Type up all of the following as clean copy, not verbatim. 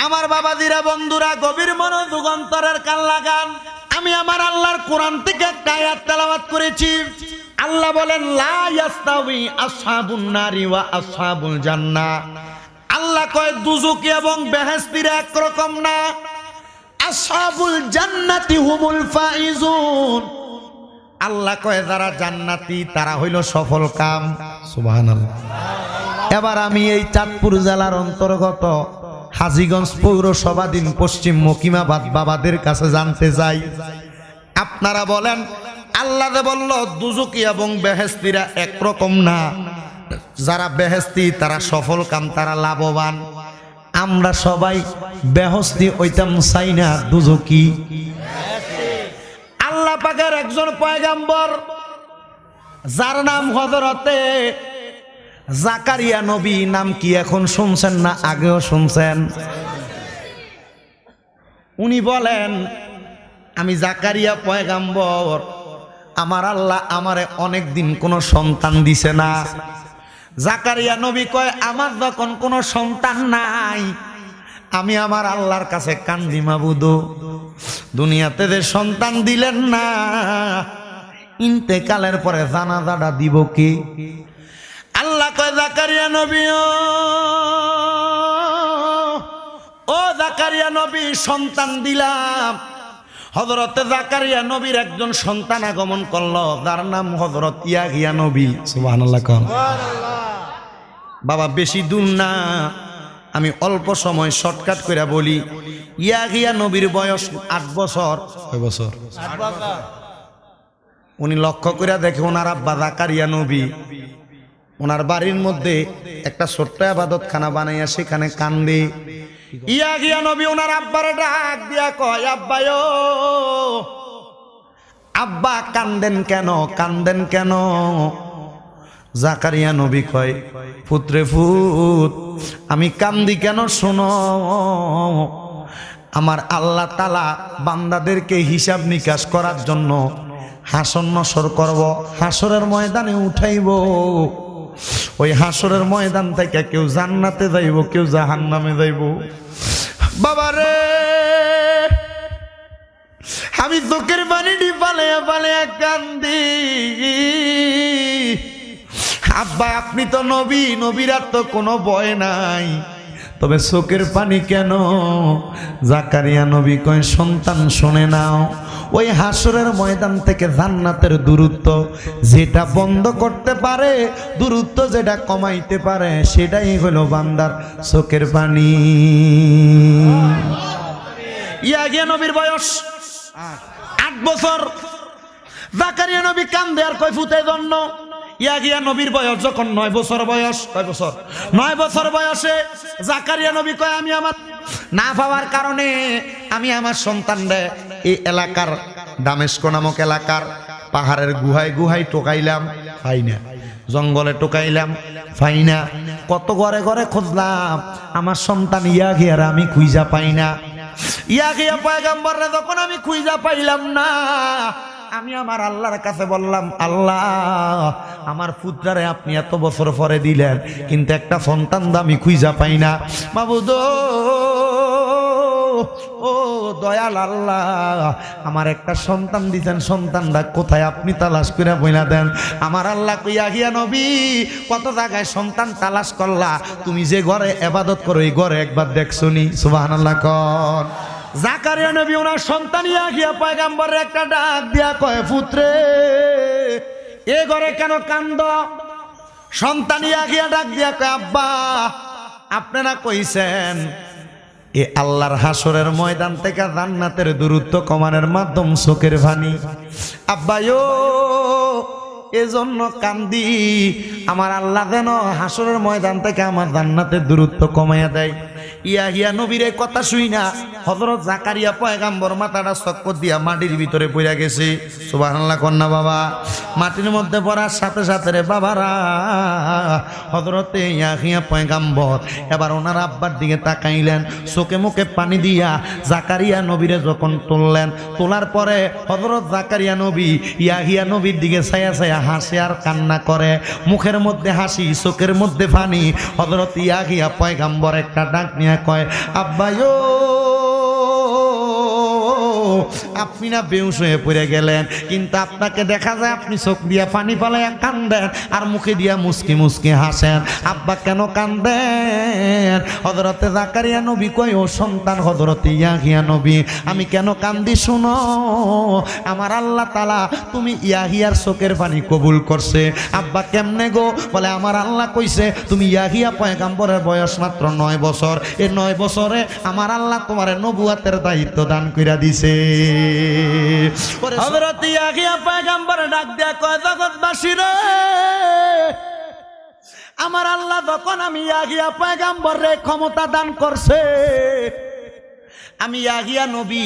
আমার বাবাজিরা বন্ধুরা গভীর মনোযোগ অন্তরের কান লাগান। আমি আমার আল্লাহর কোরআন থেকে একটা আয়াত তেলাওয়াত করেছি। আল্লাহ বলেন লা ইয়াস্তাউই আসহাবুন নারি ওয়া আসহাবুল জান্নাহ। আল্লাহ কয় দুজকি এবং বেহেশতিরা একরকম না। আসহাবুল জান্নাতি হুমুল ফাইজুন। আল্লাহ কয় যারা জান্নাতি তারা হইল সফল কাম। সুবহানাল্লাহ। এবার আমি এই চাঁদপুর জেলার অন্তর্গত হাজীগঞ্জ পৌরসভাধীন পশ্চিম মকিমাবাদ বাবাদের কাছে জানতে যাই, আপনারা বলেন আল্লাহ যে বলল দুজকি এবং বেহেশতিরা একরকম না, যারা বেহেশতি তারা সফল কাম, তারা লাভবান। আমরা সবাই বেহেশতি হইতাম চাই না, দুজকি। আল্লাহ পাকের একজন পয়গাম্বর যার নাম হযরতে জাকারিয়া নবী, নাম কি এখন শুনছেন না আগেও শুনছেন? উনি বলেন আমি জাকারিয়া পয়গাম্বর, আমার আল্লাহ আমারে অনেক দিন কোনো সন্তান দিছে না। জাকারিয়া নবী কয় আমার যখন কোনো সন্তান নাই আমি আমার আল্লাহর কাছে কান্দি, মাবুদ দুনিয়াতে যে সন্তান দিলেন না, ইন্তেকালের পরে জানাজাটা দিব কি? আল্লাহ কয় জাকারিয়া নবী, ও জাকারিয়া নবী সন্তান দিলাম। হযরতে জাকারিয়া নবীর একজন সন্তান আগমন করলো, যার নাম হযরত ইয়াহিয়া নবী। সুবহানাল্লাহ। বাবা বেশি দূর না, আমি অল্প সময় শর্টকাট করে বলি। ইয়াহিয়া নবীর বয়স 8 বছর। কয় বছর? 8 বছর। উনি লক্ষ্য করে দেখে ওনার আব্বা জাকারিয়া নবী ওনার বাড়ির মধ্যে একটা ছোট্ট ইবাদতখানা বানাইয়া সেখানে কান্দে। ইয়াহিয়া নবী ওনার আব্বারে ডাক দিয়া কয় আব্বায়ো, আব্বা কান্দেন কেন, কান্দেন কেন? জাকারিয়া নবী কয় পুত্রে পুত আমি কান্দি কেন শোনো, আমার আল্লাহ তাআলা বান্দাদেরকে হিসাব নিকাশ করার জন্য হাসর নসর করব, হাসরের ময়দানে উঠাইব। ওই হাসরের ময়দান থেকে কেউ জান্নাতে যাইব, কেউ জাহান্নামে যাইব। বাবারে আমি চোখের পানি পালাইয়া পালাইয়া কান্দি। আব্বা আপনি তো নবী, নবীর আর তো কোনো ভয় নাই, তবে চোখের পানি কেন? জাকারিয়া নবী কয় সন্তান শুনে নাও, ওই হাসরের ময়দান থেকে জান্নাতের দূরত্ব যেটা বন্ধ করতে পারে, দূরত্ব যেটা কমাইতে পারে, সেটাই হলো বান্দার চোখের পানি। ইয়াহিয়া নবীর বয়স 8 বছর। জাকারিয়া নবী কান্দে আর কয় ফুতে জন্য। ইয়াহিয়া নবীর বয়স যখন 9 বছর বয়স, কয় বছর? 9 বছর বয়সে জাকারিয়া নবী কয় আমি আমার না পাওয়ার কারণে আমি আমার সন্তানরে এই এলাকার দামেস্ক নামক এলাকার পাহাড়ের গুহায় গুহায় টোকাইলাম, পাই না। জঙ্গলে টোকাইলাম, পাই না। কত ঘরে ঘরে খুঁজলাম, আমার সন্তান ইয়াহিয়ার আমি খুঁজা পাই না। ইয়াহিয়া পয়গম্বররে যখন আমি খুঁজা পাইলাম না, আমি আমার আল্লাহর কাছে বললাম আল্লাহ আমার পুত্রারে আপনি এত বছর পরে দিলেন, কিন্তু একটা সন্তান আমি খুঁজা পাই না। মাবুদ ও দয়াল আল্লাহ, আমার একটা সন্তান দিতেন, সন্তানটা কোথায় আপনি তালাশ করে বইলা দেন। আমার আল্লাহ ইয়াহিয়া নবী কত জায়গায় সন্তান তালাশ করলা, তুমি যে ঘরে ইবাদত করো এই ঘরে একবার দেখছনি? সুবহানাল্লাহ। কর জাকারিয়া নবী ওনার সন্তান ইয়াহিয়া পয়গম্বরের একটা ডাক দিয়া কয় পুত্রে এ ঘরে কেন কান্দ? সন্তান ইয়াহিয়া ডাক দিয়া কয় আব্বা আপনারা কইছেন এ আল্লাহর হাসরের ময়দান থেকে জান্নাতের দূরত্ব কমানোর মাধ্যম চোখের পানি। আব্বায়ো এজন্য কান্দি, আমার আল্লাহ যেন হাসরের ময়দান থেকে আমার জান্নাতের দূরত্ব কমাইয়া দেয়। ইয়াহিয়া নবীর কথা শুই না হযরত জাকারিয়া পয়গম্বর মাথাটা চক্কর দিয়া মাটির ভিতরে পড়ে গেছে। সুবহানাল্লাহ কন্যা বাবা। মাটির মধ্যে পড়ার সাথে সাথে রে বাবারা হযরতে ইয়াহিয়া পয়গম্বর এবার ওনার আব্বার দিকে তাকাইলেন, চোখে মুখে পানি দিয়া জাকারিয়া নবীরে যখন তুললেন, তোলার পরে হযরত জাকারিয়া নবী ইয়াহিয়া নবীর দিকে ছায়া ছায়া হাসে আর কান্না করে, মুখের মধ্যে হাসি চোখের মধ্যে পানি। হযরত ইয়াহিয়া পয়গম্বর একটা ডাক নিয়ে নিয়ে কয় আব্বাইও আপনি না বেহুশ হয়ে পড়ে গেলেন, কিন্তু আপনাকে দেখা যায় আপনি চোখ দিয়া পানি পালাইয়া কান্দেন আর মুখে দিয়া মুসকি মুসকি হাসেন। আব্বা কেন কান্দেন? হযরতে জাকারিয়া নবী কয় ও সন্তান হযরতে ইয়াহিয়া নবী আমি কেন কান্দি শুনো, আমার আল্লাহ তাআলা তুমি ইয়াহিয়ার চোখের পানি কবুল করছে। আব্বা কেমনে গো? বলে আমার আল্লাহ কইছে তুমি ইয়াহিয়া পয়গম্বরের বয়স মাত্র 9 বছর, এই 9 বছরে আমার আল্লাহ তোমারে নবুয়তের দায়িত্ব দান কইরা দিছে। হযরত ইয়াহিয়া পয়গম্বর ডাক দিয়া কয় জগৎবাসী রে, আমার আল্লাহ যখন আমি ইয়াহিয়া পয়গম্বরের ক্ষমতা দান করছে, আমি ইয়াহিয়া নবী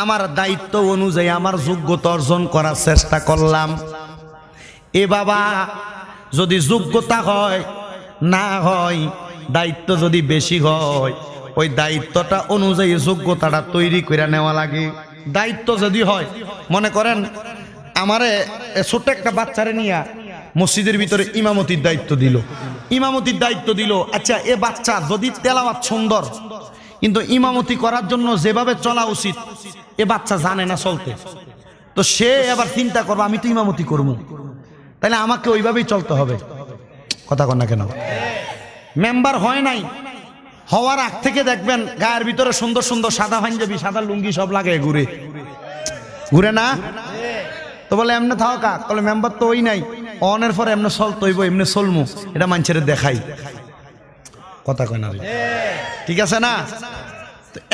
আমার দায়িত্ব অনুযায়ী আমার যোগ্যতা অর্জন করার চেষ্টা করলাম। এ বাবা যদি যোগ্যতা হয় না হয়, দায়িত্ব যদি বেশি হয়, ওই দায়িত্বটা অনুযায়ী যোগ্যতাটা তৈরি করে নেওয়া লাগে। দায়িত্ব যদি হয়, মনে করেন আমারে ছোট একটা বাচ্চারে নিয়ে মসজিদের ভিতরে ইমামতির দায়িত্ব দিল, ইমামতির দায়িত্ব দিল। আচ্ছা এ বাচ্চা যদি তেলাওয়াত সুন্দর, কিন্তু ইমামতি করার জন্য যেভাবে চলা উচিত এ বাচ্চা জানে না চলতে, তো সে আবার চিন্তা করবে আমি তো ইমামতি করবো, তাহলে আমাকে ওইভাবেই চলতে হবে। কথা কন না কেন? মেম্বার হয় নাই, হওয়ার আগ থেকে দেখবেন গায়ের ভিতরে সুন্দর সুন্দর সাদা পাঞ্জাবি সাদা লুঙ্গি সব লাগে, ঘুরে ঘুরে না তো বলে এমনি থাও কা, বলে মেম্বার তো ওই নাই, অনের পরে এমনি চলতে হইব, এমনি চলমু, এটা মানুষের দেখাই। কথা কয় না? ঠিক আছে না?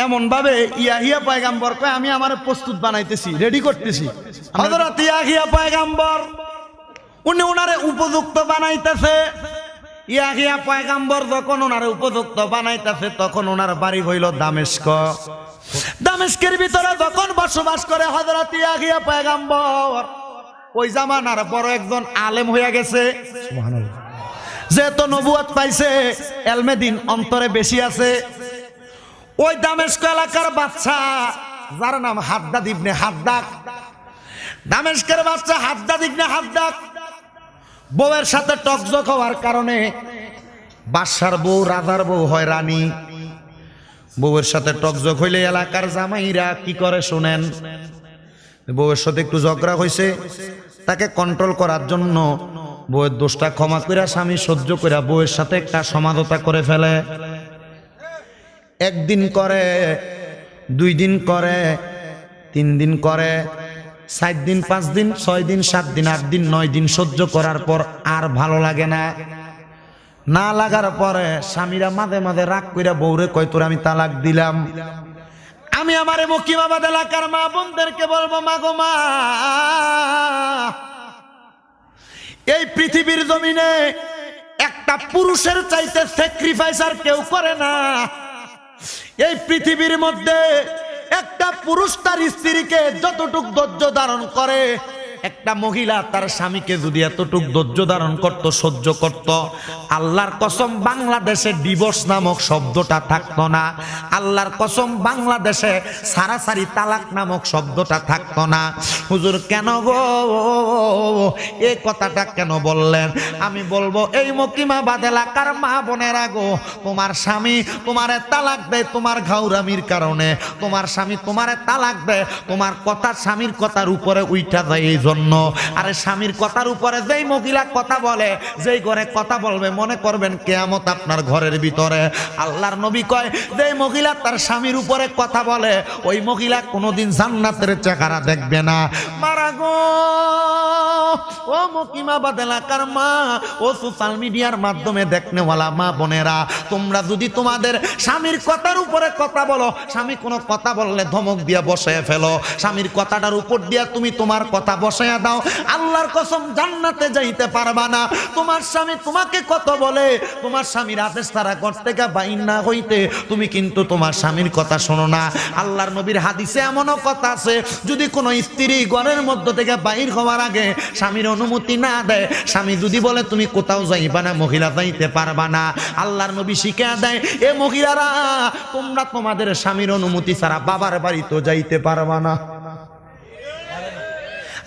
এমন ভাবে ইয়াহিয়া পয়গম্বর কয় আমি আমার প্রস্তুত বানাইতেছি, রেডি করতেছি। হযরত ইয়াহিয়া পয়গম্বর উনি ওনারে উপযুক্ত বানাইতেছে। ইয়াহিয়া পয়গম্বর যখন ওনারে উপযুক্ত বানাইতেছে তখন ওনার বাড়ি হইল দামেস্ক। দামেস্কের ভিতরে যখন বসবাস করে হযরত ইয়াহিয়া পয়গম্বর, ওই জামানার বড় একজন আলেম হইয়া গেছে। সুবহানাল্লাহ। যেহেতু নবুয়ত পাইছে, এলমে দ্বীন অন্তরে বেশি আছে। ওই দামেস্ক এলাকার বাচ্চা যার নাম হাদ্দাদ ইবনে হাদ্দাদ, দামেস্কের বাচ্চা হাদ্দাদ ইবনে হাদ্দাদ বউয়ের সাথে টকজক হওয়ার কারণে, বাদশার বউ রাজার বউ হয় রানী, বউয়ের সাথে টকজক হইলে এলাকার জামাইরা কি করে শুনেন, বউয়ের সাথে একটু ঝগড়া হয়েছে, তাকে কন্ট্রোল করার জন্য বউয়ের দোষটা ক্ষমা কইরা স্বামী সহ্য কইরা বউয়ের সাথে একটা সমাধতা করে ফেলে। একদিন করে, 2 দিন করে, 3 দিন করে, 7 দিন, 5 দিন, 6 দিন, 7 দিন, 8 দিন, 9 দিন সহ্য করার পর আর ভালো লাগে না। না লাগার পরে স্বামীরা মাঝে মাঝে রাগ কইরা বউরে কয় তোর আমি তালাক দিলাম। আমি আমার মকিমাবাদ এলাকার মা বোনদেরকে বলবো, মা গো মা, এই পৃথিবীর জমিনে একটা পুরুষের চাইতে স্যাক্রিফাইস আর কেউ করে না। এই পৃথিবীর মধ্যে একটা পুরুষ তার স্ত্রীকে যতটুক ধৈর্য ধারণ করে, একটা মহিলা তার স্বামীকে যদি এতটুক ধৈর্য ধারণ করত, সহ্য করত, আল্লাহর কসম বাংলাদেশে ডিভোর্স নামক শব্দটা থাকতো না। আল্লাহর কসম বাংলাদেশে সারাসারি তালাক নামক শব্দটা থাকতো না। হুজুর কেন গো এই কথাটা কেন বললেন? আমি বলবো এই মকিমাবাদ এলাকার মা বোনেরা গো, তোমার স্বামী তোমারে তালাক দেয় তোমার ঘাউরামির কারণে, তোমার স্বামী তোমারে তালাক দেয় তোমার কথা স্বামীর কথার উপরে উইঠা যায় এই জন্য। আরে স্বামীর কথার উপরে যেই মহিলা কথা বলে, যেই ঘরে কথা বলবে, মনে করবেন কিয়ামত আপনার ঘরের ভিতরে। আল্লাহর নবী কয় যেই মহিলা তার স্বামীর উপরে কথা বলে, ওই মহিলা কোনোদিন জান্নাতের চেহারা দেখবে না। মারা গো ও মকিমাবাদ এলাকার মা, ও সোশ্যাল মিডিয়ার মাধ্যমে দেখনেওয়ালা মা বোনেরা, তোমরা যদি তোমাদের স্বামীর কথার উপরে কথা বলো, স্বামী কোনো কথা বললে ধমক দিয়া বসায় ফেলো, স্বামীর কথাটার উপর দিয়া তুমি তোমার কথা বসায়া দাও, আল্লাহর কসম জান্নাতে যাইতে পারবা না। তোমার স্বামী তোমাকে কত বলে, তোমার স্বামীর আদেশ তারা ঘর থেকে বাইর না হইতে তুমি কিন্তু তোমার স্বামীর কথা শোনো না। আল্লাহর নবীর হাদিসে এমনও কথা আছে, যদি কোনো স্ত্রী ঘরের মধ্য থেকে বাইর হওয়ার আগে স্বামীর অনুমতি না দেয়, স্বামী যদি বলে তুমি কোথাও যাইবা না, মহিলা যাইতে পারবা না, আল্লাহর নবী শিখা দেয় এ মহিলারা তোমরা তোমাদের স্বামীর অনুমতি ছাড়া বাবার বাড়ি তো যাইতে পারবা না।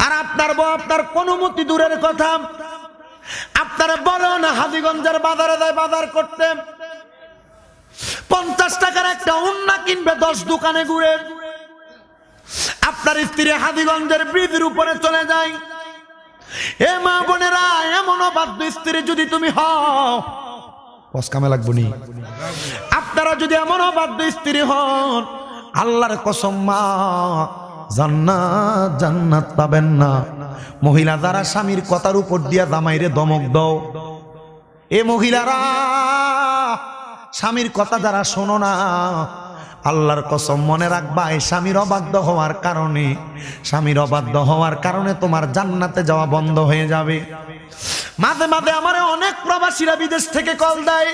আর আপনার বউ আপনার কোন অনুমতি দূরের কথা, আপনারা বলো না হাজীগঞ্জের বাজারে যায় বাজার করতে, 50 টাকার একটা উন্না কিনবে 10 দোকানে ঘুরে। আপনার স্ত্রী হাজীগঞ্জের ব্রিজের উপরে চলে যায়। এ মা বোনেরা, এমন অবাধ্য স্ত্রী যদি তুমি হও, কস কামে লাগবো নি। আপনারা যদি এমন অবাধ্য স্ত্রী হন, আল্লাহর কসম মা, জান্নাত জান্নাত পাবেন না। মহিলা যারা স্বামীর কথার উপর দিয়া জামাইরে ধমক দাও, এ মহিলারা স্বামীর কথা যারা শোনো না, আল্লাহর কসম মনে রাখবা, এই স্বামীর অবাধ্য হওয়ার কারণে, স্বামীর অবাধ্য হওয়ার কারণে তোমার জান্নাতে যাওয়া বন্ধ হয়ে যাবে। মাঝে মাঝে আমারে অনেক প্রবাসীরা বিদেশ থেকে কল দেয়,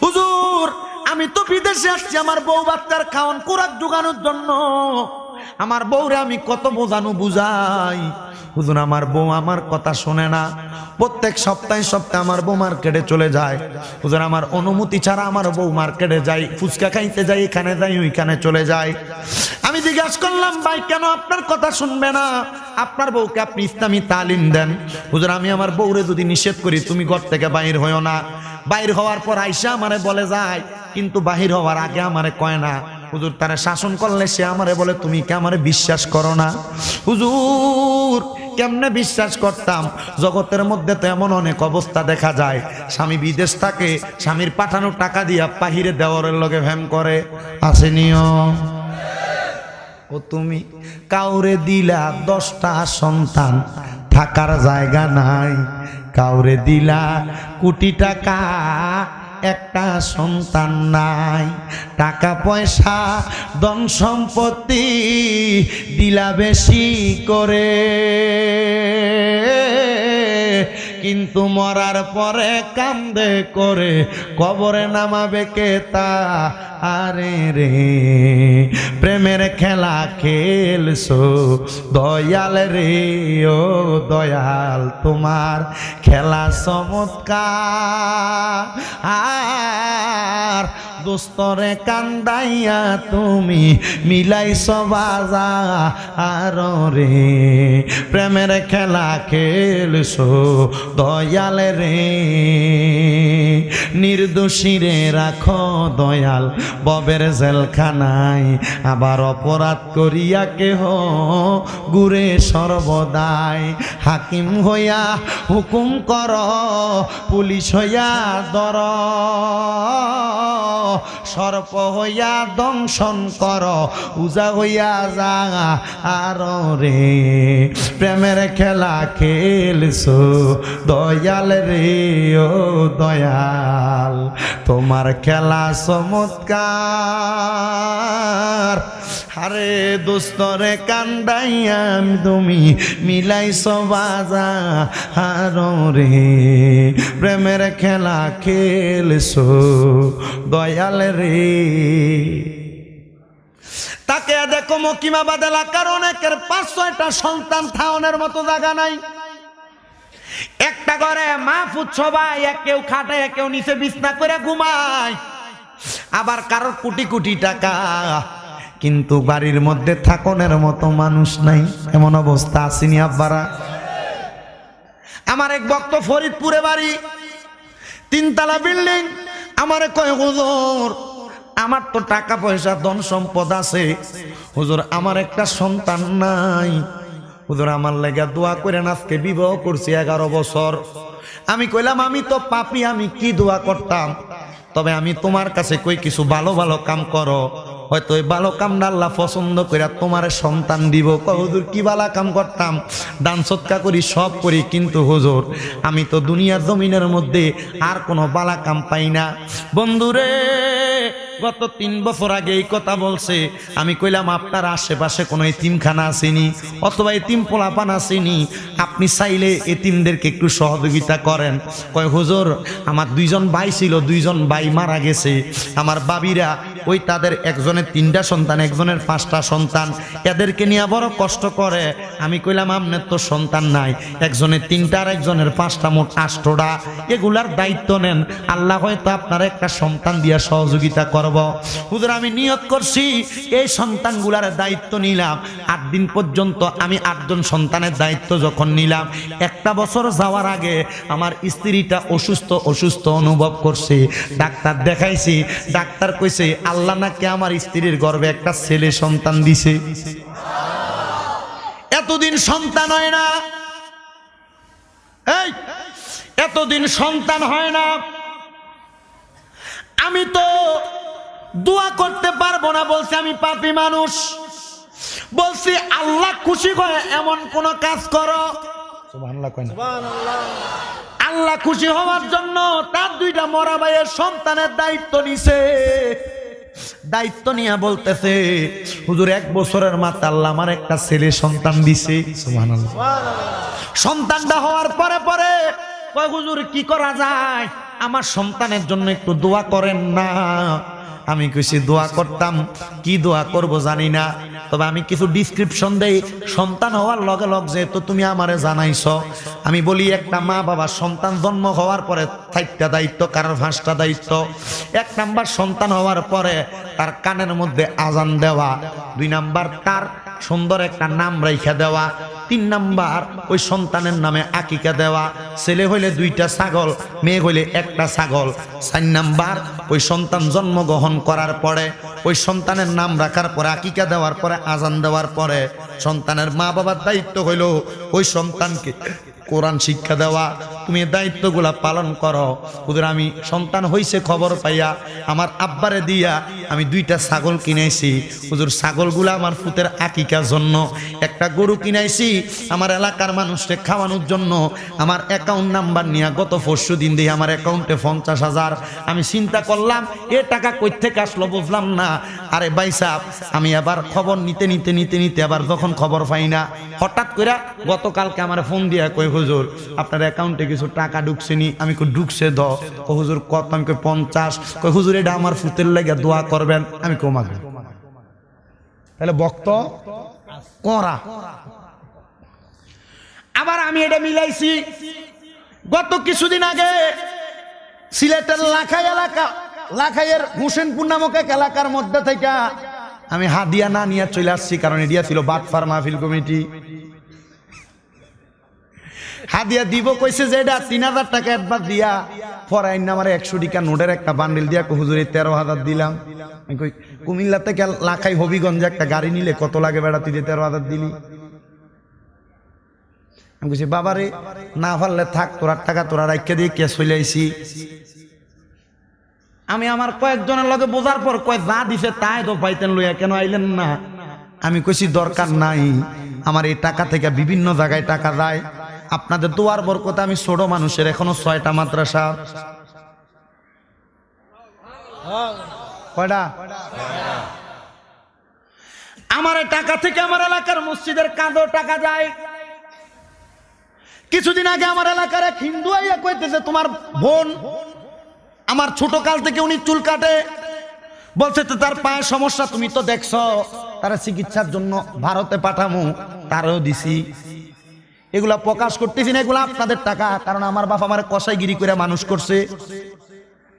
হুজুর আমি তো বিদেশে আসছি আমার বউ বাচ্চার খাওয়ান কুরাক জোগানোর জন্য, আমার বউরে আমি কত বোঝানো বুঝাই, হুজুর আমার বউ আমার কথা শোনে না। প্রত্যেক সপ্তাহে সপ্তাহে আমার বউ মার্কেটে চলে যায়, হুজুর আমার অনুমতি ছাড়া আমার বউ মার্কেটে যায়, ফুচকা খাইতে যাই, এখানে যাই, ওইখানে চলে যায়। আমি জিজ্ঞাসা করলাম, ভাই কেন আপনার কথা শুনবে না? আপনার বউকে আপনি ইসলামী তালিম দেন। হুজুর আমি আমার বউরে যদি নিষেধ করি তুমি ঘর থেকে বাইর হইও না, বাইর হওয়ার পর আইসা আমারে বলে যায়, কিন্তু বাহির হওয়ার আগে আমারে কয় না। হুজুর তারা শাসন করলে সে আমারে বলে তুমি কি আমারে বিশ্বাস করো না? হুজুর কেমনে বিশ্বাস করতাম? জগতের মধ্যে তো এমন অনেক অবস্থা দেখা যায়, স্বামী বিদেশ থাকে, স্বামীর পাঠানো টাকা দিয়া বাহিরে দেওয়ারের লগে ভ্যাম করে, আসেনিও? ও তুমি কাউরে দিলা 10টা সন্তান, থাকার জায়গা নাই, কাউরে দিলা কোটি টাকা, একটা সন্তান নাই, টাকা পয়সা ধন সম্পত্তি দিলা বেশি করে, কিন্তু মরার পরে কান্দে করে কবরে নামাবে কে তা? আরে রে প্রেমের খেলা খেলছো দয়াল রে, ও দয়াল তোমার খেলা চমৎকার, আর দোস্তরে কান্দাইয়া তুমি মিলাইছো বাজার রে, প্রেমের খেলা খেলছো দয়াল রে, নির্দোষীরে রাখো দয়াল ববের জেলখানায়, আবার অপরাধ করিয়া কেহ ঘুরে সর্বদাই, হাকিম হইয়া হুকুম কর, পুলিশ হইয়া ধর, সর্প হইয়া দংশন কর, উজা হইয়া যা আর রে, প্রেমের খেলা খেলছো দয়াল রে, ও দয়াল তোমার খেলা চমৎকার, আরে দোস্তরে কান্দাইয়া তুমি মিলাইছো বাজার রে, প্রেমের খেলা খেলছো দয়াল রে। তাকে দেখো মকিমাবাদ এলাকার অনেকের 5-6টা সন্তান থাওনের মতো জায়গা নাই, একটা ঘরে মাহফুজ সবাই, কেউ খাটে, কেউ নিচে বিছনা করে ঘুমায়, আবার কারোর কোটি কোটি টাকা, কিন্তু বাড়ির মধ্যে থাকনের মতো মানুষ নাই। এমন অবস্থা আসেনি আব্বারা? আমার এক ভক্ত ফরিদপুরে বাড়ি, 3 তলা বিল্ডিং, আমারে কয় হুজুর আমার তো টাকা পয়সা ধন সম্পদ আছে, হুজুর আমার একটা সন্তান নাই, হুজুর আমার লাগা দোয়া করেন, আজকে বিবাহ করছি 11 বছর। আমি কইলাম আমি তো পাপী, আমি কি দোয়া করতাম, তবে আমি তোমার কাছে কই কিছু ভালো ভালো কাম করো, হয়তো এই ভালো কামটা আল্লাহ পছন্দ করে তোমার সন্তান দিব। হুজুর কি ভালো কাম করতাম? দান সৎকার করি, সব করি, কিন্তু হুজুর আমি তো দুনিয়ার জমিনের মধ্যে আর কোনো ভালো কাম পাই না। বন্ধুরে গত 3 বছর আগে এই কথা বলছে, আমি কইলাম আপনার আশেপাশে কোনো এতিমখানা আসেনি, অথবা এতিম পোলাপান আসেনি, আপনি চাইলে এতিমদেরকে একটু সহযোগিতা করেন। কয় হুজুর আমার 2জন ভাই ছিল, 2জন ভাই মারা গেছে, আমার বাবিরা ওই তাদের একজনের 3টা সন্তান, একজনের 5টা সন্তান, এদেরকে নিয়ে বড় কষ্ট করে। আমি কইলাম আপনার তো সন্তান নাই, একজনের 3টা আর একজনের 5টা, মোট 8টা, এগুলার দায়িত্ব নেন, আল্লাহ হয়তো আপনার একটা সন্তান দিয়া সহযোগিতা করব। হুজুর আমি নিয়ত করছি এই সন্তানগুলার দায়িত্ব নিলাম। 8 দিন পর্যন্ত আমি 8 জন সন্তানের দায়িত্ব যখন নিলাম, 1টা বছর যাওয়ার আগে আমার স্ত্রীটা অসুস্থ অনুভব করছে। ডাক্তার দেখাইছি, ডাক্তার কইছে আল্লাহ নাকি আমার স্ত্রীর গর্ভে একটা ছেলে সন্তান দিছে। এতদিন সন্তান হয় না, এই এতদিন সন্তান হয় না। আমি তো দোয়া করতে পারবো না, বলছি আমি পাপী মানুষ। বলছি আল্লাহ খুশি করে এমন কোন কাজ করো, সুবহানাল্লাহ কয় না, আল্লাহ খুশি হওয়ার জন্য তার 2টা মরা ভাইয়ের সন্তানের দায়িত্ব নিছে। দায়িত্ব নিয়ে বলতেছে হুজুর 1 বছরের মাথায় আল্লাহ আমার একটা ছেলে সন্তান দিছে। সুবহানাল্লাহ। সন্তানটা হওয়ার পরে পরে কয় হুজুর কি করা যায়, আমার সন্তানের জন্য একটু দোয়া করেন না। আমি কইছি দোয়া করতাম, কি দোয়া করব জানি না, তবে আমি কিছু ডিসক্রিপশন দেই। সন্তান হওয়ার লগে লগে যেহেতু তুমি আমারে জানাইছো, আমি বলি একটা মা বাবা সন্তান জন্ম হওয়ার পরে 4টা দায়িত্ব, কারোর 5টা দায়িত্ব। 1 নাম্বার সন্তান হওয়ার পরে তার কানের মধ্যে আজান দেওয়া, 2 নাম্বার তার সুন্দর একটা নাম রাইখা দেওয়া, 3 নাম্বার ওই সন্তানের নামে আকিকা দেওয়া। ছেলে হইলে 2টা ছাগল, মেয়ে হইলে 1টা ছাগল। 4 নাম্বার ওই সন্তান জন্মগ্রহণ করার পরে, ওই সন্তানের নাম রাখার পরে, আকিকা দেওয়ার পরে, আজান দেওয়ার পরে সন্তানের মা বাবার দায়িত্ব হইল ওই সন্তানকে কোরআন শিক্ষা দেওয়া। তুমি এই দায়িত্বগুলা পালন করো। হুজুর আমি সন্তান হইছে খবর পাইয়া আমার আব্বারে দিয়া আমি 2টা ছাগল কিনাইছি। হুজুর ছাগলগুলা আমার ফুতের আকিকার জন্য, একটা গরু কিনাইছি আমার এলাকার মানুষকে খাওয়ানোর জন্য। আমার অ্যাকাউন্ট নাম্বার নিয়ে গত 4 দিন দিয়ে আমার অ্যাকাউন্টে 50,000। আমি চিন্তা করলাম এ টাকা কই থেকে আসলো বুঝলাম না। আরে ভাই সাহেব, আমি আবার খবর নিতে নিতে নিতে নিতে আবার যখন খবর পাই না, হঠাৎ করে গতকালকে আমার ফোন দিয়া কই হুজুর আপনার অ্যাকাউন্টে কিছু টাকা ঢুকছেনি। আমি কই ঢুকছে দ, ও হুজুর কত? আমি কই 50। কই হুজুর এটা আমার ফুতের লাগে দোয়া করবেন। আমি কমাবে তাহলে বক্ত করা। আবার আমি এটা মিলাইছি গত কিছুদিন আগে সিলেটের লাখাইয়ের হোসেনপুর নামক এক এলাকার মধ্যে থেকে আমি হাদিয়া না নিয়ে চলে আসছি, কারণ এডিয়া ছিল বাটফার মাহফিল কমিটি। হাদিয়া দিব কইছে যে এটা 3000 টাকা অ্যাডভান্স দিয়া ফরাইন না আমার 100 টাকা নোটের একটা বান্ডিল দিয়া হুজুরে 13,000 দিলাম। আমি কই কুমিল্লা থেকে লাখাই হবিগঞ্জে একটা গাড়ি নিলে কত লাগে বেড়া, তুই 13,000 দিলি? আমি কইছি বাবারে না পারলে থাক, তোরা টাকা তোরা রাইখা দিয়ে কে চলে আইছি। আমি আমার কয়েকজনের লগে বোঝার পর কয় যা দিছে তাই তো পাইতেন, লইয়া কেন আইলেন না? আমি কইছি দরকার নাই, আমার এই টাকা থেকে বিভিন্ন জায়গায় টাকা যায়। আপনাদের দোয়ার বরকতে আমি ছোট মানুষের এখনো 6টা মাদ্রাসা। কয়টা? আমার এই টাকা থেকে আমার এলাকার মসজিদের কাঁধেও টাকা যায়। কিছুদিন আগে আমার এলাকার এক হিন্দু আইয়া কইতেছে তোমার বোন, আমার ছোট কাল থেকে উনি চুল কাটে, বলছে তো তার পায়ের সমস্যা, তুমি তো দেখছো, তারা চিকিৎসার জন্য ভারতে পাঠামু, তারও দিছি। এগুলা প্রকাশ করতেছি না, এগুলা আপনাদের টাকা, কারণ আমার বাপ আমার কসাইগিরি করে মানুষ করছে,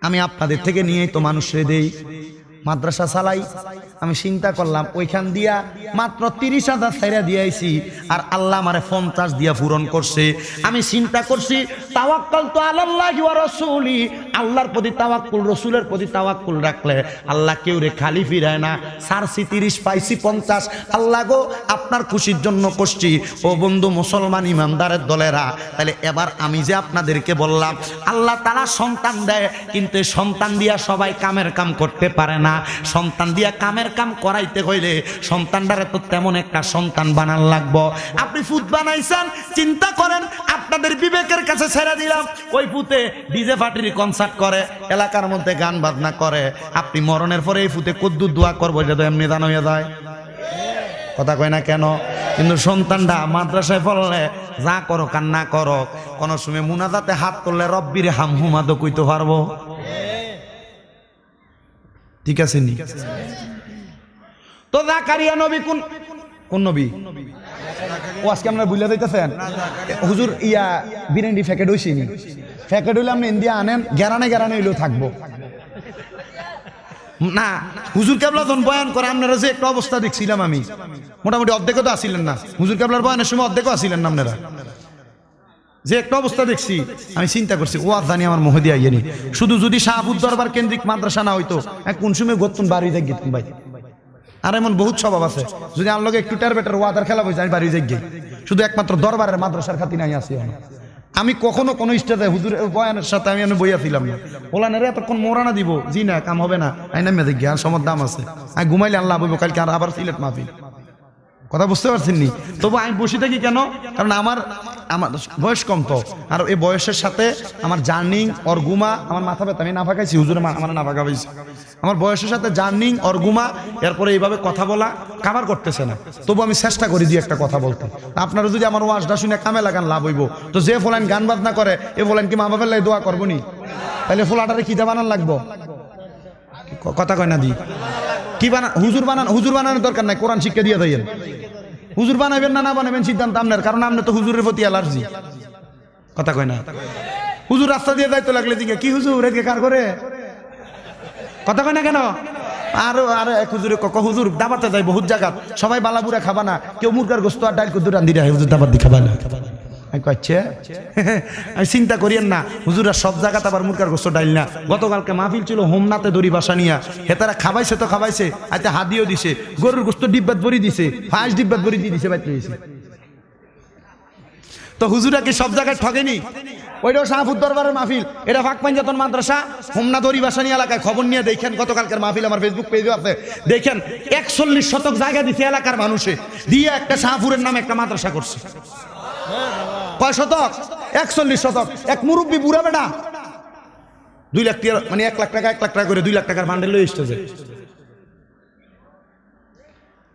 আমি আপনাদের থেকে নিয়েই তো মানুষরে দেই, মাদ্রাসা চালাই। আমি চিন্তা করলাম ওইখান দিয়া মাত্র 30,000 ছাইরা দিয়েছি, আর আল্লাহ আমারে 50 দিয়া পূরণ করছে। আমি চিন্তা করছি তাওয়াক্কালতু আলাল্লাহি ওয়া রাসূলি, আল্লাহর প্রতি তাওয়াক্কুল, রাসূলের প্রতি তাওয়াক্কুল রাখলে আল্লাহ কেউ রে খালি ফিরায় না। সারছি 30 পাইছি 50। আল্লাহ গো আপনার খুশির জন্য করছি। ও বন্ধু মুসলমান ইমানদারের দলেরা, তাহলে এবার আমি যে আপনাদেরকে বললাম আল্লাহ তাআলা সন্তান দেয়, কিন্তু সন্তান দিয়া সবাই কামের কাম করতে পারে না। সন্তান দিয়া কামের কাম করাইতে হইলে সন্তানটারে তো তেমন একটা সন্তান বানান লাগবো। আপনি ফুট বানাইছেন, চিন্তা করেন, আপনাদের বিবেকের কাছে ছেড়ে দিলাম। ওই ফুতে ডিজে পার্টির কনসার্ট করে, এলাকার মধ্যে গান বাজনা করে, আপনি মরণের পরে এই ফুতে কদ্দুর দোয়া করবো, এটা তো এমনি দান হয়ে যায়। কথা কয় না কেন? কিন্তু সন্তানটা মাদ্রাসায় পড়লে যা করো আর না করো, কোন সময় মুনাজাতে হাত করলে রব্বির হামহুমাদো কইতে পারবো? ঠিক আছে নি? তো জাকারিয়া নবী কোন নবী? ও আজকে আপনারা বুঝলে দিতেছেন হুজুর ইয়া বিরিয়ানি প্যাকেট হইছে নি? প্যাকেট হইলে আপনি ইন্ডিয়া আনেন, গেরানে হইলেও থাকবো না। হুজুর কেবলা যখন বয়ান করে আপনারা যে একটা অবস্থা দেখছিলাম আমি, মোটামুটি অর্ধেকও তো আসিলেন না। হুজুর কেবলার বয়ানের সময় অর্ধেকও আসিলেন না আপনারা। যে একটা অবস্থা দেখছি আমি চিন্তা করছি ও জানি আমার মহদি আইয়েনি। শুধু যদি শাহপুর দরবার কেন্দ্রিক মাদ্রাসা না হইতো কোন সময় গতুন বাড়ি যাই গেতাম ভাই। আর এমন বহুত স্বভাব আছে, যদি আমার লগে একটু টার বেটার ওয়াদার খেলা বলছে আমি বাড়ি যাই গিয়ে, শুধু একমাত্র দরবারের মাদ্রাসার খাতি নাই আসি। আমি কখনো কোনো স্টেজে হুজুর বয়ানের সাথে আমি বইয়াছিলাম না। ওলানের এতক্ষণ মোরানা দিব, জি না কাম হবে না, আই নামে দেখি আর সমর দাম আছে, আমি ঘুমাইলে আল্লাহ বলবো কালকে আর আবার সিলেট মাহফিল। কথা বুঝতে পারছেন নি? তবু আমি বসে থাকি কেন? কারণ আমার বয়স কম তো, আর এই বয়সের সাথে আমার জার্নিং ওর গুমা, আমার মাথা ব্যথা, আমি নাফা খাইছি, হুজুরে আমার নাফা খাওয়াইছি। আমার বয়সের সাথে জার্নিং ওর গুমা, এরপরে এইভাবে কথা বলা কাভার করতেছে না। তবু আমি চেষ্টা করি দিয়ে একটা কথা বলতে। আপনারা যদি আমার ওয়াজটা শুনে কামে লাগান লাভ হইব। তো যে ফলান গান বাজনা করে এ ফলান কি মা বাবার লাই দোয়া করবো নি? তাহলে ফোলাটারে কি বানান লাগবো? কথা কয় না দি কি বানান? হুজুর বানানোর দরকার নাই, কোরআন শিক্ষা দিয়ে দেন। হুজুর বানাবেন না বানাবেন সিদ্ধান্ত আপনার, কারণ আপনি তো হুজুরের প্রতি অ্যালার্জি। কথা কয় না? হুজুর রাস্তা দিয়ে যাইতে লাগলে দিকে কি হুজুর এদিকে কার করে? কথা কয় না কেন? আরো এক হুজুরে হুজুর দাবাতে যাই বহুত জায়গা, সবাই বালাবুরা খাবা না, কেউ মুরগার গোস্ত আর ডাল কুদুর রান্ধি রাখে, হুজুর দাবাত দি খাবা না। আমি চিন্তা করিয়েন না, হুজুরা সব জায়গাতে আবার মুরগার গোস্ত ডাইল না। গতকালকে মাহফিল ছিল হোমনাতে দড়ি বাসা নিয়া, হেতারা খাবাইছে তো খাবাইছে, আচ্ছা হাদিও দিছে, গরুর গোস্ত ডিব্বাত ভরি দিছে, ফাঁস ডিব্বাত ভরি দিয়ে দিছে, বাইতে দিছে। তো হুজুরা কি সব জায়গায় ঠগেনি? ওইটাও শাহপুর দরবারের মাহফিল, এটা ফাঁক পাঞ্জাতন মাদ্রাসা হোমনা দড়ি বাসানি এলাকায়। খবর নিয়ে দেখেন গতকালকের মাহফিল আমার ফেসবুক পেজে আছে, দেখেন 41 শতক জায়গা দিছে এলাকার মানুষে, দিয়ে একটা শাহপুরের নামে একটা মাদ্রাসা করছে। কয় শতক? 41 শতক। এক মুরব্বী বুড়া বেটা 2 লাখ টাকা, মানে 1 লাখ টাকা করে 2 লাখ টাকার বান্ডেল লয়ে এসেছে।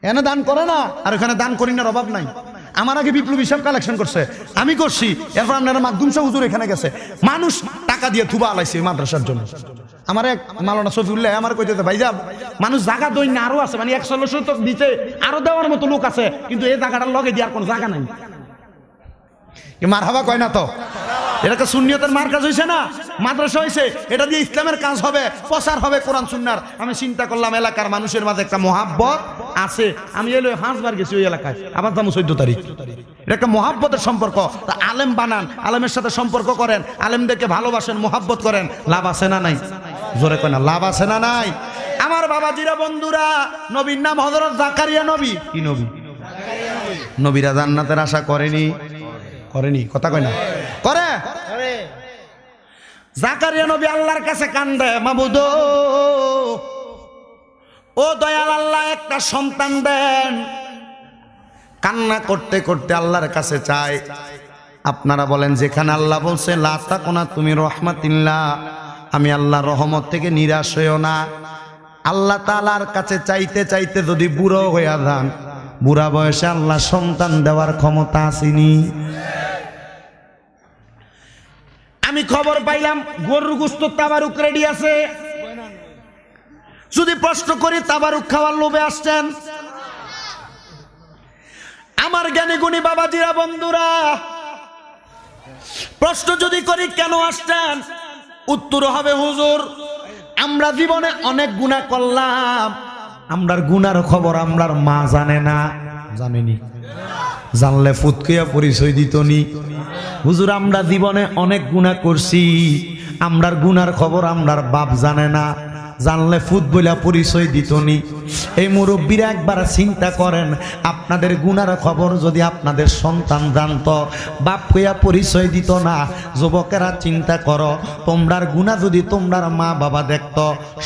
এনে দান করে না, আর ওখানে দান করি না অভাব নাই। আমার আগে বিপ্লবী সব কালেকশন করছে, আমি করছি, এরপর আপনারা মাধ্যম সহ হুজুর এখানে গেছে, মানুষ টাকা দিয়ে থুবা আলাইছে মাদ্রাসার জন্য। আমার এক মাওলানা শফিউল্লাহ আমার কইতে ভাই যা মানুষ জায়গা দই না আরো আছে, মানে 116 শতক দিতে আরো দেওয়ার মতো লোক আছে, কিন্তু এই জায়গাটার লগে দেওয়ার কোনো জায়গা নাই। মারহাবা কয় না তো? এটা সুন্নিয়তের মার্কাজ হইছে না, মাদ্রাসা হইছে, এটা দিয়ে ইসলামের কাজ হবে, প্রচার হবে কোরআন সুন্নাহর। আমি চিন্তা করলাম এলাকার মানুষের মাঝে একটা মহাব্বত আছে। আমি এলো 5 বার গেছি ওই এলাকায়, আবার যাবো 14 তারিখ। এটা একটা মহাব্বতের সম্পর্ক। তা আলেম বানান, আলেমের সাথে সম্পর্ক করেন, আলেমদেরকে ভালোবাসেন, মহাব্বত করেন, লাভ আছে না নাই? জোরে কয় না, লাভ আছে না নাই? আমার বাবাজিরা বন্ধুরা, নবীর নাম হযরত জাকারিয়া নবী। কি নবী? নবীরা জান্নাতের আশা করেনি? করেনি? কথা কয় না? করে। জাকারিয়া নবী আল্লাহর কাছে কান্দে, মাবুদ ও দয়াল আল্লাহ একটা সন্তান দেন। কান্না করতে করতে আল্লাহর কাছে চায়। আপনারা বলেন যেখানে আল্লাহ বলছে লা তাকুনা তুমি রহমাতিল্লাহ, আমি আল্লাহর রহমত থেকে নিরাশ হইও না। আল্লাহ তাআলার কাছে চাইতে চাইতে যদি বুড়ো হইয়া যান, বুড়া বয়সে আল্লাহ সন্তান দেওয়ার ক্ষমতা আসেনি। আমি খবর পাইলাম গরুর গোশত তাবারুক রেডি আছে। যদি প্রশ্ন করি তাবারুক খাওয়ার লোভে আসছেন? আমার জ্ঞানী গুণী বাবাজিরা বন্ধুরা, প্রশ্ন যদি করি কেন আসছেন, উত্তর হবে হুজুর আমরা জীবনে অনেক গুনাহ করলাম, আমরার গুনার খবর আমরার মা জানে না। জানেনি? জানলে ফুৎকিয়া পরিচয় দিত নি। হুজুর আমরা জীবনে অনেক গুনাহ করছি, আমরার গুনার খবর আমরার বাপ জানে না, জানলে ফুত বইলা পরিচয় দিত নি। এই মুরব্বীরা একবার চিন্তা করেন, আপনাদের গুনার খবর যদি আপনাদের সন্তান জানত, বাপ কইয়া পরিচয় দিত না। যুবকেরা চিন্তা করো, তোমরার গুনাহ যদি তোমরার মা বাবা দেখত,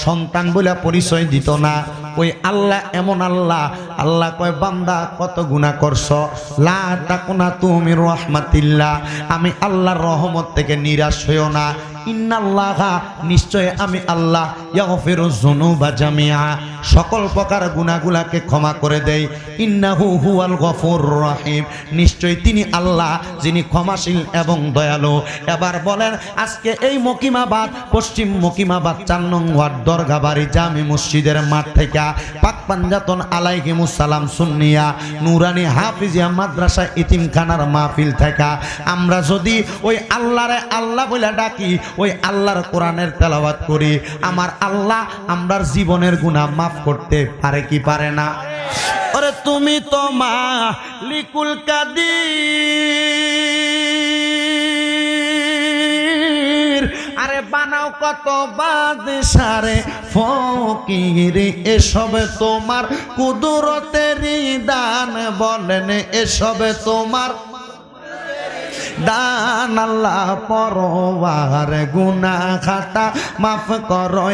সন্তান বইলা পরিচয় দিত না, ওই আল্লাহ এমন আল্লাহ, আল্লাহ কয় বান্দা কত গুনাহ করছো, লা তাকুনাতু মির রাহমাতিল্লাহ, আমি আল্লাহর রহমত থেকে নিরাশ হইও না। ইন্নাল্লাহা, নিশ্চয় আমি আল্লাহ, ইয়াগফিরুয যুনুবা জামিআ, সকল প্রকার গুনাহগুলোকে ক্ষমা করে দেই। ইন্নাহু হুয়াল গফুরুর রহিম, নিশ্চয় তিনি আল্লাহ যিনি ক্ষমাশীল এবং দয়ালু। এবার বলেন, আজকে এই মকিমাবাদ, পশ্চিম মকিমাবাদ 4 নং ওয়ার্ড দরগাবাড়ি জামি মসজিদের মাঠ থেকে পাক পাঞ্জাতন আলাইহিমুস সালাম সুন্নিয়া নুরানি হাফিজিয়া মাদ্রাসা ইতিমখানার মাহফিল থেকে আমরা যদি ওই আল্লাহরে আল্লাহ বলে ডাকি, ওই আল্লাহর কোরআনের তেলাওয়াত করি, আমার আল্লাহ আমরার জীবনের গুনাহ মাফ করতে পারে কি পারে না? আরে তুমি তো মালিকুল কাদির, আরে বানাও কত বাদশারে ফকির, এসব তোমার কুদরতেরই দান, বলেন এসব তোমার দান। আল্লাহ পরওয়ার গুনাহ খাতা মাফ করো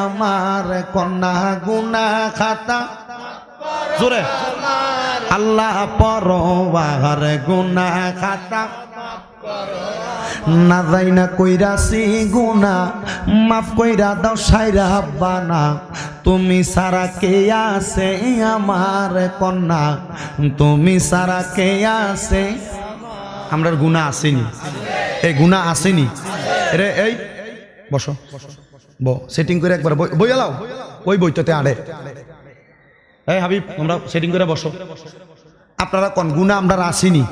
আমার কন্যা, গুনাহ খাতা জোরে, আল্লাহ পরওয়ার গুনাহ খাতা না যাই না কইরাছি গুনাহ, মাফ কইরা দাও সাইরা বানা, তুমি সারা কে আছে আমার কন্যা, তুমি সারা কে আছে। আমরার গুনাহ আসেনি, এই গুনাহ আসেনি রে। এই বসো, সেটিং করে একবার বই আলাও, ওই বইটাতে আড়ে। এই হাবিব, আমরা সেটিং করে বসো। আপনারা কোন গুনাহ আমরা আসেনি?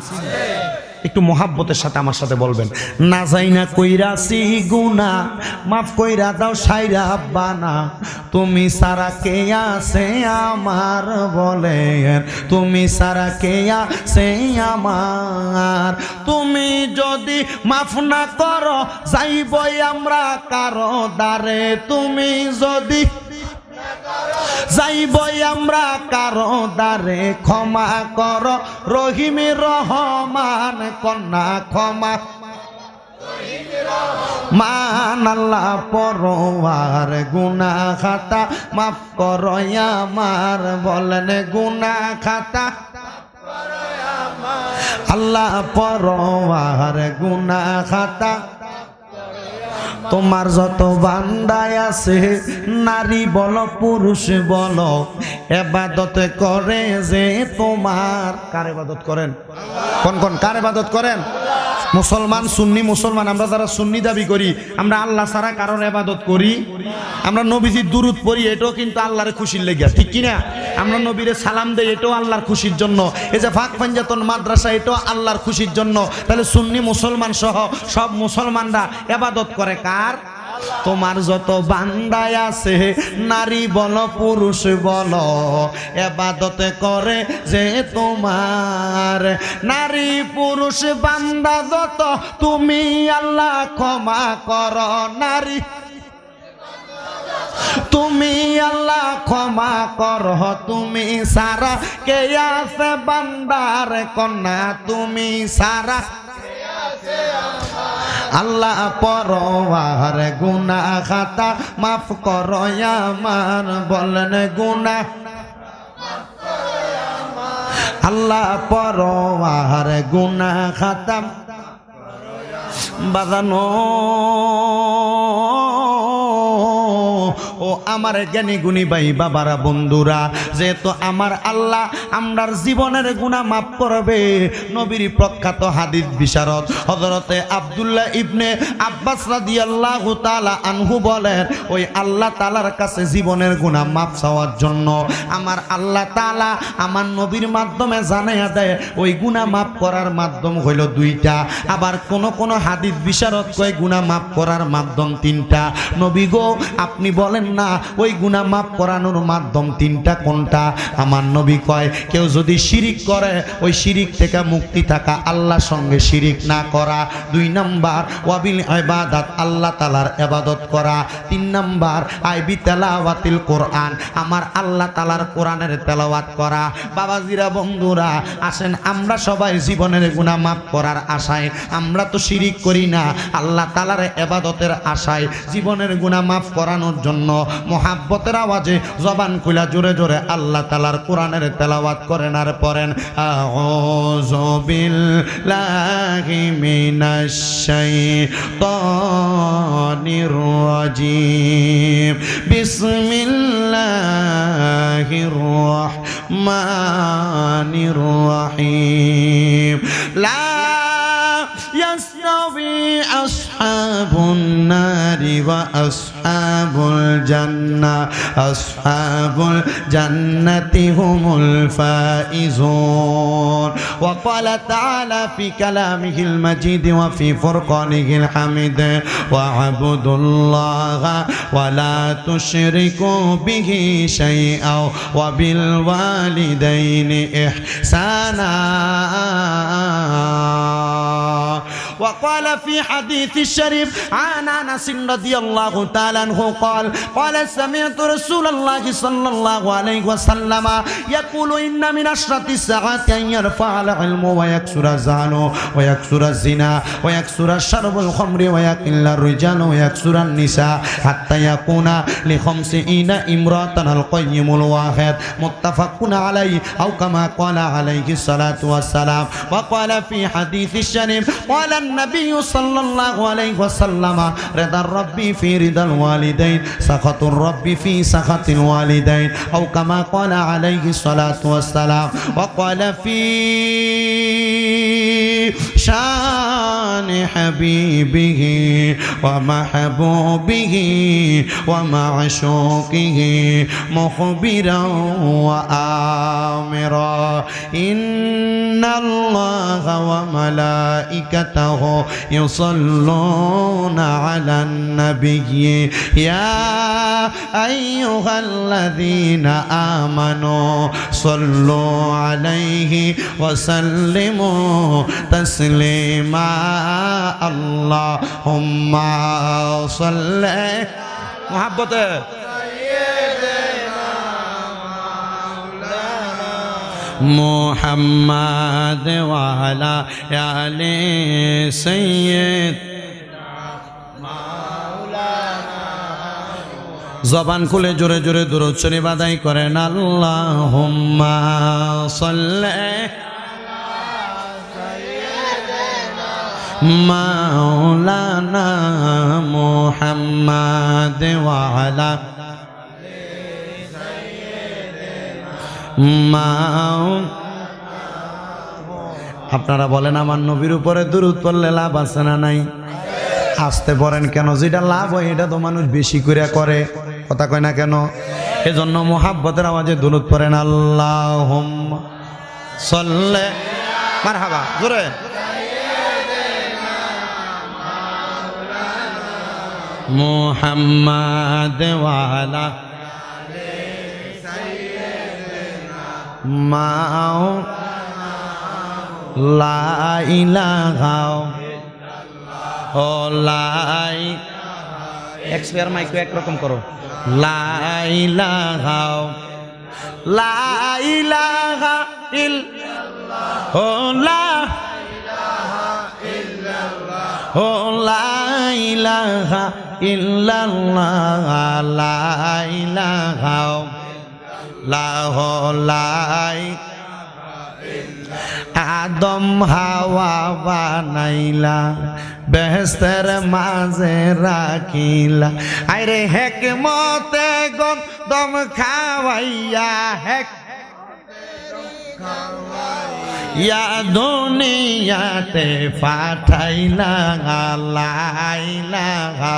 একটু মহাব্বতের সাথে আমার সাথে বলবেন, না যাই না কইরাছি গুনাহ, মাফ কইরা দাও সাইরা বানা, তুমি সারা কে আছে আমার, বলেন তুমি সারা কে আছে আমার। তুমি যদি মাফ না করো যাইবই আমরা কারো দ্বারে, তুমি যদি যাইবই আমরা কারো দ্বারে, ক্ষমা করো রহিম রহমান কন্যা, ক্ষমা মান। আল্লাহ পরওয়ার গুনাহ খাতা মাফ করো আমার, বলেন গুনাহ খাতা আল্লাহ পরওয়ার গুনাহ খাতা। তোমার যত বান্দায় আছে, নারী বলো পুরুষ বলো, ইবাদত করে যে তোমার। কার ইবাদত করেন? কোন কোন কার ইবাদত করেন? মুসলমান, সুন্নি মুসলমান, আমরা যারা সুন্নি দাবি করি, আমরা আল্লাহ ছাড়া কারোর ইবাদত করি। আমরা নবীজির দুরূদ পড়ি, এটাও কিন্তু আল্লাহর খুশির লেগে, ঠিক কিনা? আমরা নবীরে সালাম দেই, এটাও আল্লাহর খুশির জন্য। এই যে পাক পাঞ্জাতন মাদ্রাসা, এটাও আল্লাহর খুশির জন্য। তাহলে সুন্নি মুসলমান সহ সব মুসলমানরা ইবাদত করে কার? তোমার যত বান্দায় আছে, নারী বলো পুরুষ বলো, ইবাদত করে যে তোমার। নারী পুরুষ বান্দা যত, তুমি আল্লাহ ক্ষমা করো। নারী তুমি আল্লাহ ক্ষমা করো, তুমি সারা কে আছে বান্দার কন্যা, তুমি সারা আল্লাহ পরওয়ার গুনাহ খাতা মাফ করো আমার, বলেন গুনাহ আল্লাহ পরওয়ার গুনাহ খাতা বাজানো। ও আমার জ্ঞানী গুণী ভাই বাবারা বন্ধুরা, যেহেতু আমার আল্লাহ আমরার জীবনের গুনাহ মাফ করবে, নবীর প্রখ্যাত হাদিস বিশারদ হযরতে আব্দুল্লাহ ইবনে আব্বাস রাদিয়াল্লাহু তাআলা আনহু বলেন, ওই আল্লাহ তাআলার কাছে জীবনের গুনাহ মাফ চাওয়ার জন্য আমার আল্লাহ তাআলা আমার নবীর মাধ্যমে জানাইয়া দেয়, ওই গুনাহ মাফ করার মাধ্যম হইল 2টা। আবার কোন কোন হাদিস বিশারদ কয় গুনাহ মাফ করার মাধ্যম 3টা। নবী গো, আপনি বলেন না ওই গুনাহ মাফ করানোর মাধ্যম 3টা কোনটা? আমার নবী কয়, কেউ যদি শিরিক করে, ওই শিরিক থেকে মুক্তি থাকা, আল্লাহর সঙ্গে শিরিক না করা। 2 নাম্বার ওয়াবিল ইবাদাত, আল্লাহ তাআলার ইবাদত করা। 3 নাম্বার আইবি তেলাওয়াতিল কোরআন, আমার আল্লাহ তাআলার কোরআনের তেলাওয়াত করা। বাবাজিরা বন্ধুরা, আসেন আমরা সবাই জীবনের গুনাহ মাফ করার আশায়, আমরা তো শিরিক করি না, আল্লাহ তাআলার ইবাদতের আশায় জীবনের গুনাহ মাফ করানোর জন্য মুহাব্বতের আওয়াজে জবান খুলা জোরে জোরে আল্লাহ তাআলার কোরআনের তেলাওয়াত করেন আর পড়েন আউযু বিল্লাহি মিনাশ শাইতানির রাজিম বিসমিল্লাহির রাহমানির রাহিম লা يستوي أصحاب النار وأصحاب الجنة أصحاب الجنة هم الفائزون وقال تعالى في كلامه المجيد وفي فرقانه الحميد واعبدوا الله ولا تشركوا به شيئا وبالوالدين إحسانا وقال في حديث الشريف عن أنس رضي الله تعالى عنه قال سمعت رسول الله صلى الله عليه وسلم يقول إن من أشرط الساعات أن يرفع العلم ويكثر الزنا ويكثر الزنا ويكثر شرب الخمر ويقل الرجال ويكثر النساء حتى يكون ل50 امرأة القيم الواحد متفق عليه أو كما قال عليه الصلاة والسلام وقال في حديث الشريف قال النبي صلى الله عليه وسلم رضا الرب في رضا الوالدين سخط الرب في سخط الوالدين أو كما قال عليه الصلاة والسلام وقال في شان حبيبه ومحبوبه ومعشوقه مخبرا وآمرا إن الله وملائكته يصلون على النبي يا أيها الذين آمنوا صلوا عليه وسلموا تسليما اللهم صل محبته محمد وعلى آل سيد জবান খুলে জোরে জোরে দুরূদ শরীফ আদায় করেন আল্লাহুম্মা সাল্লি মাওলানা মুহাম্মাদ ওয়া আলা আপনারা বলেন আমার নবীর উপরে দুরূদ পড়লে লাভ আছে না নাই? আসতে পড়েন কেন? যেটা লাভ হয় এটা তো মানুষ বেশি করে করে, কথা কয় না কেন? এজন্য মুহাব্বতের আওয়াজে দুরূদ পড়েন আল্লাহুম্মা সাল্লি মারহাবা জোরে মুহাম্মাদ ওয়া আলা মাও লা ইলাহা ও লাই এক্সপেয়ার মাইক একরকম করো লা ইলাহা ইল্লাল্লাহ ও লা ইলাহা ও লা ইলাহা ইল্লাল্লাহ লা ইলাহা লাই আদম হাওয়া বানাইলা বেহেশতের মাঝে রাখিলা আরে হিকমতে গম খাওয়াইয়া ইয়া দুনিয়াতে পাঠাইলা লা ইলাহা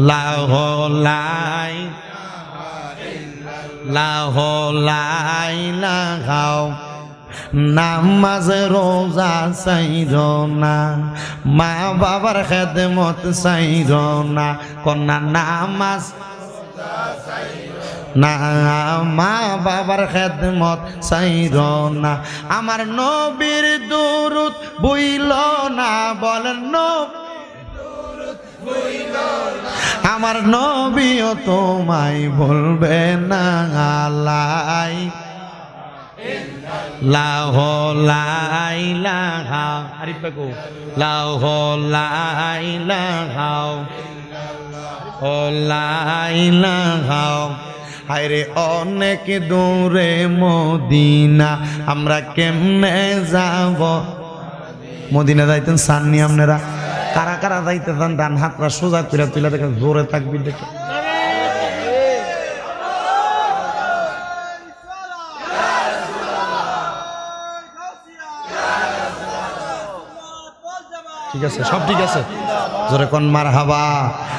লাই নামাজ রোজা চাইর না, মা বাবার খেদমত চাইর না, কন্যা নামাজ না, মা বাবার খেদমত চাইর না, আমার নবীর দুরূদ বইল না, বলেন আমার নবীও তোমায় বলবে না লাই লাহ লাইলাহা আরিফ কো লাহ লাইলাহা ও লা ইলাহা হায়রে অনেক দূরে মদিনা আমরা কেমনে যাব মদিনা যাইতেন সাননি আপনারা কারা কারা যাইতে চান ডান হাতরা সোজা করে তুলে দেখেন জোরে থাকবি দেখে ঠিক আছে সব ঠিক আছে জোরে কোন মারহাবা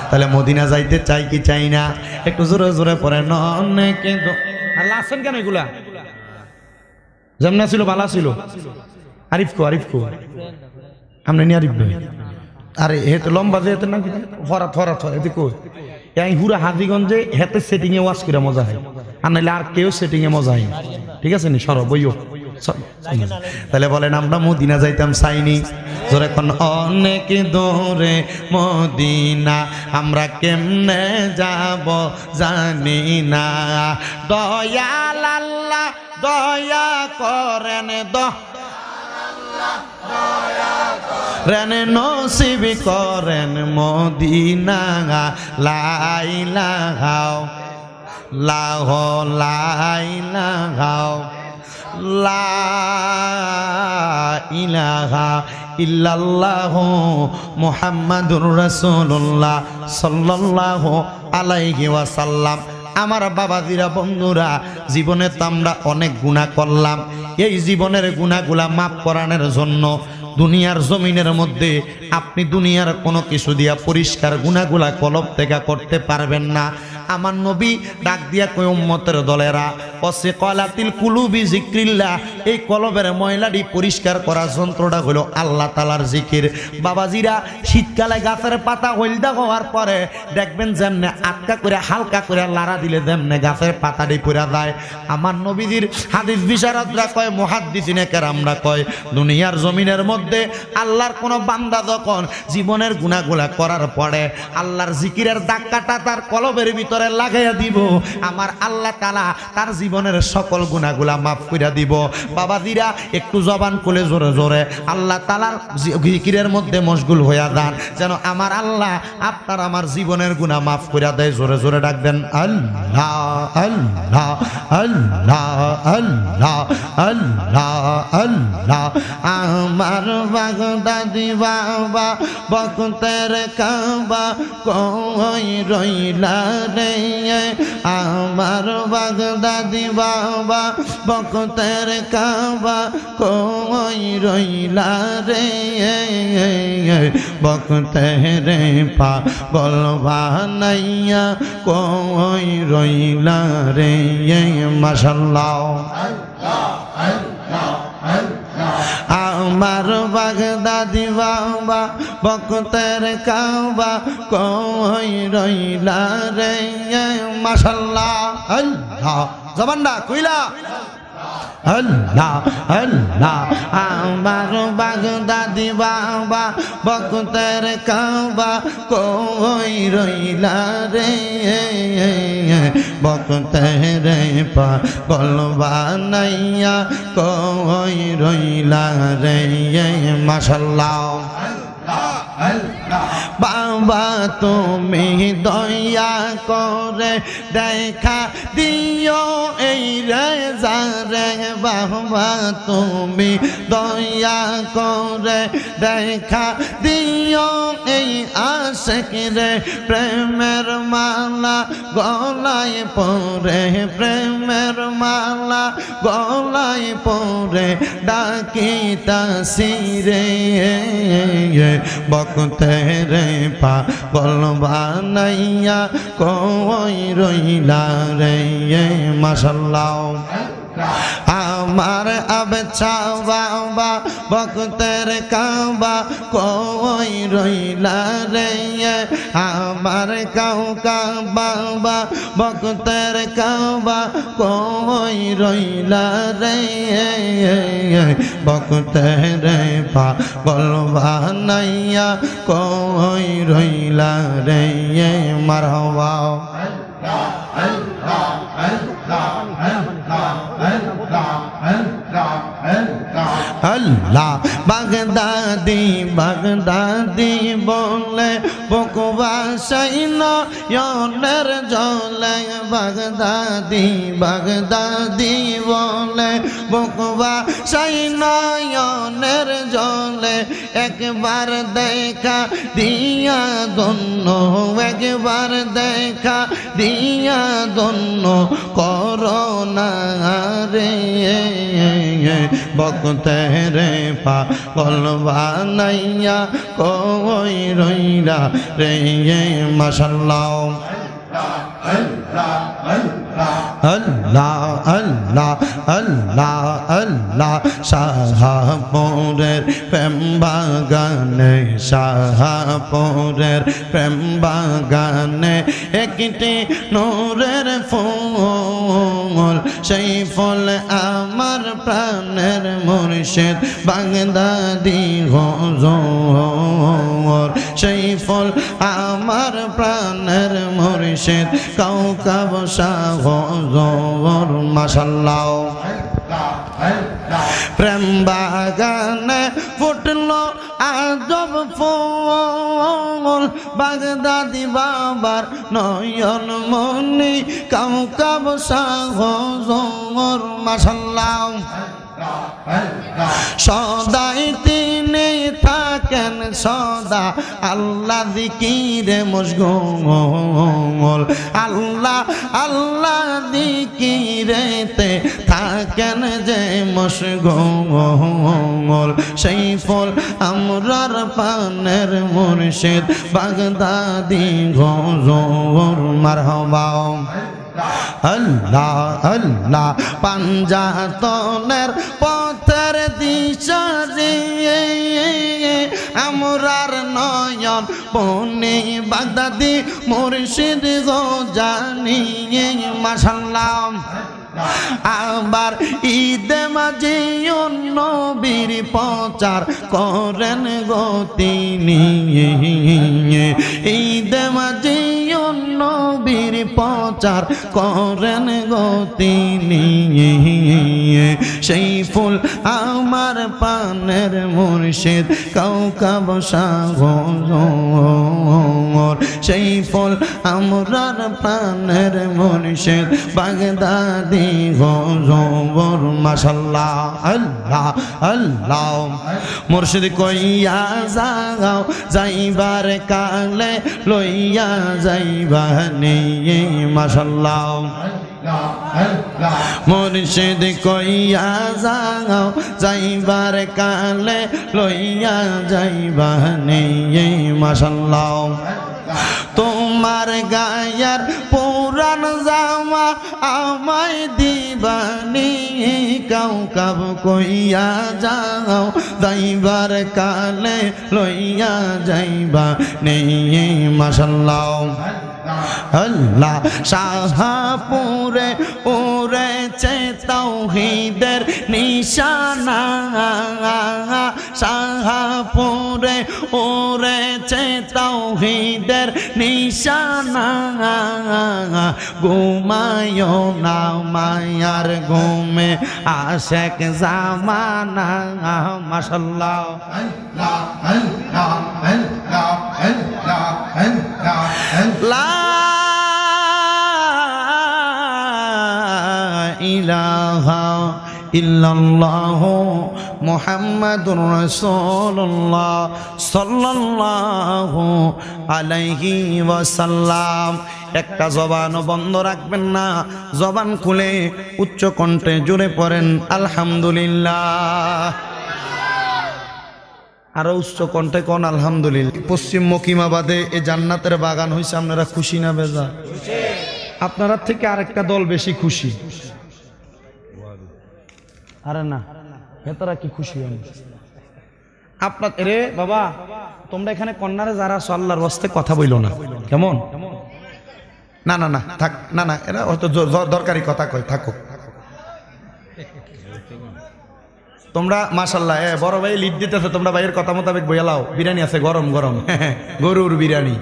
তাহলে মদিনা যাইতে চাই কি চাই না একটু জোরে জোরে পড়ে অনেকে আর লাসেন কেন এগুলা যেমনা ছিল ভালো ছিল আরিফ কো আমরা নি আরিফ ভাই আরে হেতে লম্বা যে হেতে না ফরা ফরা ফরা এদিকে কই এই হুরা হাজিগঞ্জে হেতে সেটিং এ ওয়াজ করে মজা হয় আর নাইলে আর কেউ সেটিং এ মজা হয় ঠিক আছে নি সরব বইও তাহলে বলেন আমরা মদিনা যাইতাম চাইনি জোরে কোন অনেক দূরে মদিনা আমরা কেমনে যাব জানি না দয়াল আল্লাহ দয়া করেন রেন নসিব করেন মদিনা লা ইলাহা লা ইলাহা ইল্লাল্লাহু মুহাম্মাদুর রাসূলুল্লাহ সাল্লাল্লাহু আলাইহি ওয়াসাল্লাম আমার বাবাজিরা বন্ধুরা জীবনে তো আমরা অনেক গুনাহ করলাম এই জীবনের গুনাহগুলা মাফ করানোর জন্য দুনিয়ার জমিনের মধ্যে আপনি দুনিয়ার কোনো কিছু দিয়া পরিষ্কার গুনাহগুলা কলব থেকে করতে পারবেন না আমার নবী ডাক দিয়া কই উম্মতের দলেরা ওসে কলাতিল কুলুবি যিকরিল্লাহ এই কলবের ময়লাটি পরিষ্কার করার যন্ত্রটা হলো আল্লাহ তাআলার জিকির বাবাজিরা শীতকালে গাছের পাতা হলদা হওয়ার পরে দেখবেন যেমনে আটকা করে হালকা করে লাড়া দিলে যেমনে গাছের পাতাটি পুরা যায় আমার নবীজির হাদিস বিশারদরা কয় মুহাদ্দিসিনে কেরামরা কয় দুনিয়ার জমিনের মধ্যে আল্লাহর কোন বান্দা যখন জীবনের গুনাহগুলা করার পরে আল্লাহর জিকিরের দাগকাটা তার কলবের ভিতরে লাগাইয়া দিব আমার আল্লাহ তাআলা তার জীবনের সকল গুনাহগুলা মাফ কইরা দিব বাবাজিরা একটু জবান খুলে জোরে জোরে আল্লাহ তাআলার জিকিরের মধ্যে মশগুল হইয়া যান যেন আমার আল্লাহ আপনার আমার জীবনের গুনাহ মাফ কইরা দেয় জোরে জোরে ডাক দেন আল্লাহ আল্লাহ আল্লাহ আল্লাহ আল্লাহ আল্লাহ আমার বাগদাদি বাবা বক্তের কাবা কই রইলা রে আমার বাগদাদি বাবা বক্তের কাবা কই রইলা রে বক্তের পাগল বানাইয়া কই রইলা রে মাশাআল্লাহ আমার বাগদাদি বাবা বক্তের কাবা কই রইলা রে মাশাআল্লাহ আল্লাহ জবানটা কইলা আল্লাহ আল্লাহ আমার বাগদাদি বাবা বক্তের কাবা কই রইলা রে বক্তের পাগল বানাইয়া কই রইলা রে মাশাআল্লাহ বাবা তুমি দয়া করে দেখা দিও এই রেজারে বাবা তুমি দয়া করে দেখা দিও এই আশিক রে প্রেমের মালা গলায় পরে প্রেমের মালা গলায় পরে ডাকিতাছি রে বক্তের পাগল বানাইয়া কই রইলা রে মাশাআল্লাহ আমার আবছা বাবা বক্তের কাবা কই রইলা রে আমার কাউকা বাবা বক্তের কাবা কই রইলা রে বক্তের পাগল বানাইয়া কই রইলা রে মারহাবা আল্লাহ বাগদাদি বাগদাদি বলে বকবাসাই নয়নের জলে বাগদাদি বাগদাদি বলে বকবাসাই নয়নের জলে একবার দেখা দিয়া ধন্য একবার দেখা দিয়া ধন্য করোনা রে বকতের পাগল বানাইয়া কই রইলা রে মাশাআল্লাহ আল্লাহ আল্লাহ আল্লাহ আল্লাহ শাহপুরের প্রেম বাগানে শাহপুরের প্রেম বাগানে একটি নূরের ফুল সেই ফুল আমার প্রাণের মুর্শিদ বাগদাদি হুজুর সেই ফুল আমার প্রাণের মুর্শিদ কাউকাব শাহ হুজুর মাশাআল্লাহ প্রেম বাগানে ফুটলো আজব ফুল বাগদাদি বাবার নয়ন মনি কাউকাব শাহ হুজুর মাশাআল্লাহ সদাই তিনি থাকেন সদা আল্লাহ জিকিরে মশগুল আল্লাহ আল্লাহ জিকিরেতে থাকেন যে মশগুল সেই ফল আমরার পানের মুর্শিদ বাগদাদি হুজুর মারহাবা আল্লাহ আল্লাহ পাঞ্জাতনের পথের দিশা রে আমরার নয়ন পনি বাগদাদি মুর্শিদ গো জানি মাশাআল্লাহ আবার ঈদে মাঝে নবীর প্রচার করেন গো তিনি ঈদে মাঝে নবীর প্রচার করেন গো তিনি সেই ফুল আমার পানের মুর্শিদ কাউকাব শাহ হুজুর সেই ফুল আমরার পানের মুর্শিদ বাগদাদি হুজুর মাশাআল্লাহ আল্লাহ আল্লাহ মুর্শিদ কইয়া যাও যাইবার কালে লইয়া যাইবা নেই মাশাআল্লাহ মুর্শিদ কইয়া যাও যাইবার কালে লইয়া যাইবা নেই মাশাআল্লাহ তোমার গায়ার পুরান জামা আমায় দিবানি কাউকাব কইয়া যাও যাইবার কালে লইয়া যাইবা নেই মাশাআল্লাহ আল্লাহ শাহপুরে উড়েছে তাওহীদের নিশানা শাহপুরে উড়েছে তাওহীদের নিশানা ঘুমায়ো না মায়ার ঘুমে আশেক জামানা মাশাআল্লাহ আল্লাহ আল্লাহ আল্লাহ আল্লাহ লা ইলাহা ইল্লাল্লাহু মুহাম্মাদুর রাসূলুল্লাহ সাল্লাল্লাহু আলাইহি ওয়াসাল্লাম একটা জবানও বন্ধ রাখবেন না জবান খুলে উচ্চ কণ্ঠে জোরে পড়েন আলহামদুলিল্লাহ আরো উচ্চ কণ্ঠে কোন আলহামদুলিল্লাহ পশ্চিম মকিমাবাদে এই জান্নাতের বাগান হইছে আপনারা খুশি না বেজা আপনারা থেকে আরেকটা দল বেশি খুশি আরে না ভেতরা কি খুশি হন আপনার রে বাবা তোমরা এখানে কন্যারে যারা আছো আল্লাহর ওয়াস্তে কথা বইলো না কেমন না না না থাক না না এরা হয়তো দরকারি কথা কয় থাকো তোমরা মাশাআল্লাহ বড় ভাই লিড দিতেছে তোমরা ভাইয়ের কথা মোতাবেক বইয়া লাও বিরিয়ানি আছে গরম গরম গরুর বিরিয়ানি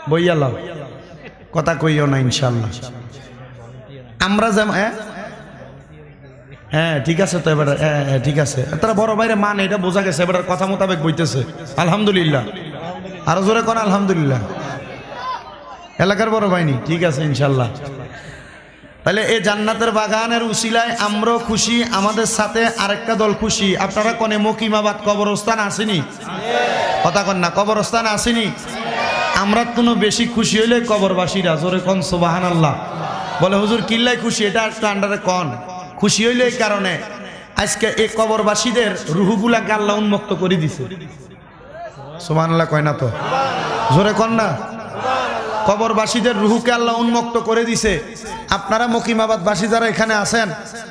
বইয়া লাও কথা কইও না ইনশাআল্লাহ আমরা যেমন হ্যাঁ ঠিক আছে তো এবার, হ্যাঁ ঠিক আছে, তারা বড় ভাইরে মানে এটা বোঝা গেছে, এবার কথা মোতাবেক বইতেছে আলহামদুলিল্লাহ। আরো জোরে কোন আলহামদুলিল্লাহ। এলাকার বড় ভাই নি, ঠিক আছে ইনশাল্লাহ। তাহলে এই জান্নাতের বাগানের উসিলায় আমরাও খুশি, আমাদের সাথে আরেকটা দল খুশি। আপনারা কোনে মকিমাবাদ কবরস্থান আসেনি? কথা কন না, কবরস্থান আসেনি? আমরা তো বেশি খুশি হইলে কবরবাসীরা, জোরে কোন সুবহানাল্লাহ। বলে হুজুর কিল্লাই খুশি, এটা একটু আন্ডারে কন। খুশি হইলে এই কারণে আজকে এই কবরবাসীদের রুহুগুলাকে আল্লাহ উন্মুক্ত করে দিছে। সুবহানাল্লাহ কয় না তো, জোরে কন না। কবরবাসীদের রুহুকে আল্লাহ উন্মুক্ত করে দিছে। আপনারা মকিমাবাদবাসী যারা এখানে আছেন,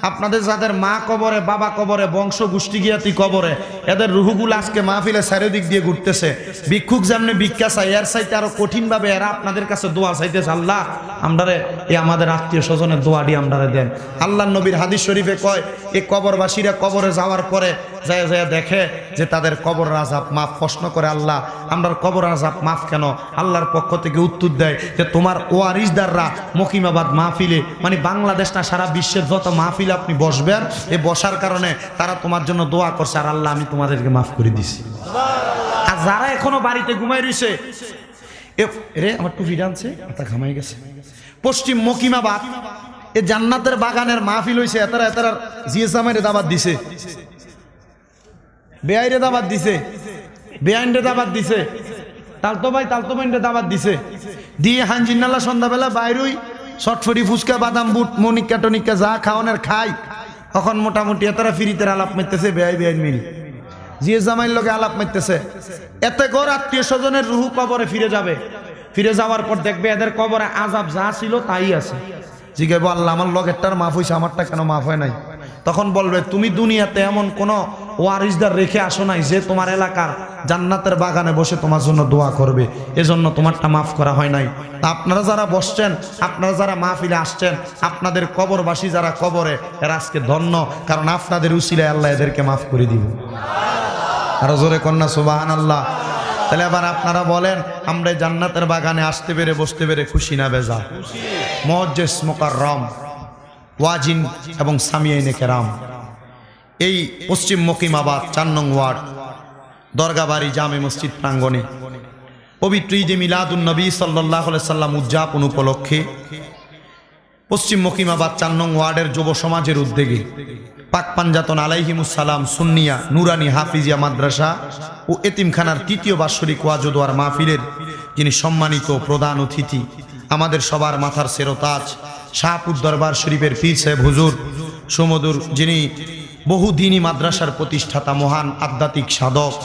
আপনাদের যাদের মা কবরে, বাবা কবরে, বংশ গোষ্ঠী গিয়াতি কবরে, এদের রুহুগুলো আজকে মাহফিলে চারিদিক দিয়ে ঘুরতেছে। ভিক্ষুক যেমনি ভিক্ষা চাই, এর চাইতে আরো কঠিন ভাবে এরা আপনাদের কাছে দোয়া চাইতেছে, আল্লাহ আমরারে এই আমাদের আত্মীয় স্বজনের দোয়াটি আমরারে দেন। আল্লাহ নবীর হাদিস শরীফে কয়, এই কবরবাসীরা কবরে যাওয়ার পরে যায় যায় দেখে যে তাদের কবর আযাব মাফ। প্রশ্ন করে, আল্লাহ আমরার কবর আযাব মাফ কেন? আল্লাহর পক্ষ থেকে উত্তর দেয় যে তোমার ওয়ারিসদাররা মকিমাবাদ মাহফিলে, মানে বাংলাদেশ না সারা বিশ্বের যত মাহফিলে আপনি বসবেন, এই বসার কারণে তারা তোমার জন্য দোয়া করছে, আর আল্লাহ আমি তোমাদেরকে মাফ করে দিছি। আর যারা এখনো বাড়িতে ঘুমাই রয়েছে, রে আমার টুপি ডানছে, তা ঘামাই গেছে, পশ্চিম মকিমাবাদ এই জান্নাতের বাগানের মাহফিল হয়েছে, এতারা এতারা জিএসআমের দাবাত দিছে, বেআইরে দাবাত দিছে, বেআইনরে দাবাত দিছে, তালতো ভাই তালতো বাইনরে দাবাত দিছে, দিয়ে হানজিনাল্লা সন্ধ্যাবেলা বাইরই চটফটি ফুচকা বাদাম বুট মনিকা টনিকা যা খাওয়ানোর খাই। তখন মোটামুটি এতারা ফিরিতে আলাপ মারতেছে, বেআই বেআইন মিল জিএস জামাইয়ের লোকে আলাপ মারতেছে। এতে করে আত্মীয় স্বজনের রুহু কবরে ফিরে যাবে। ফিরে যাওয়ার পর দেখবে এদের কবরে আযাব যা ছিল তাই আছে। জিজ্ঞাসা আল্লাহ আমার লগেরটার মাফ হয়েছে, আমারটা কেন মাফ হয় নাই? তখন বলবে তুমি দুনিয়াতে এমন কোন ওয়ারিসদার রেখে আসো নাই যে তোমার এলাকার জান্নাতের বাগানে বসে তোমার জন্য দোয়া করবে, এজন্য তোমারটা মাফ করা হয় নাই। তা আপনারা যারা বসছেন, আপনারা যারা মাহফিলে আসছেন, আপনাদের কবরবাসী যারা কবরে, এরা আজকে ধন্য, কারণ আপনাদের উসিলায় আল্লাহ এদেরকে মাফ করে দিব। আরো জোরে কন্যা সুবহানাল্লাহ। তাহলে আবার আপনারা বলেন, আমরা জান্নাতের বাগানে আসতে পেরে বসতে পেরে খুশি না বেজা? মুআজ্জিজ মুকাররম ওয়াজিন এবং সামিয়াইনে কেরাম, এই পশ্চিম মকিমাবাদ 4 নং ওয়ার্ড দরগাবাড়ি জামে মসজিদ প্রাঙ্গণে পবিত্র ঈদে মিলাদুন নবী সাল্লাল্লাহু আলাইহি সাল্লাম উদযাপন উপলক্ষে পশ্চিম মকিমাবাদ 4 নং ওয়ার্ডের যুব সমাজের উদ্যোগে পাক পাঞ্জাতন আলাইহিমুস সালাম সুন্নিয়া নুরানি হাফিজিয়া মাদ্রাসা ও এতিমখানার 3য় বার্ষিক ওয়াজ ও দোয়ার মাহফিলের যিনি সম্মানিত প্রধান অতিথি, আমাদের সবার মাথার সেরতাজ শাহপুর দরবার শরীফের পীর সাহেব হুজুর সুমধুর, যিনি বহুদিনী মাদ্রাসার প্রতিষ্ঠাতা, মহান আধ্যাত্মিক সাধক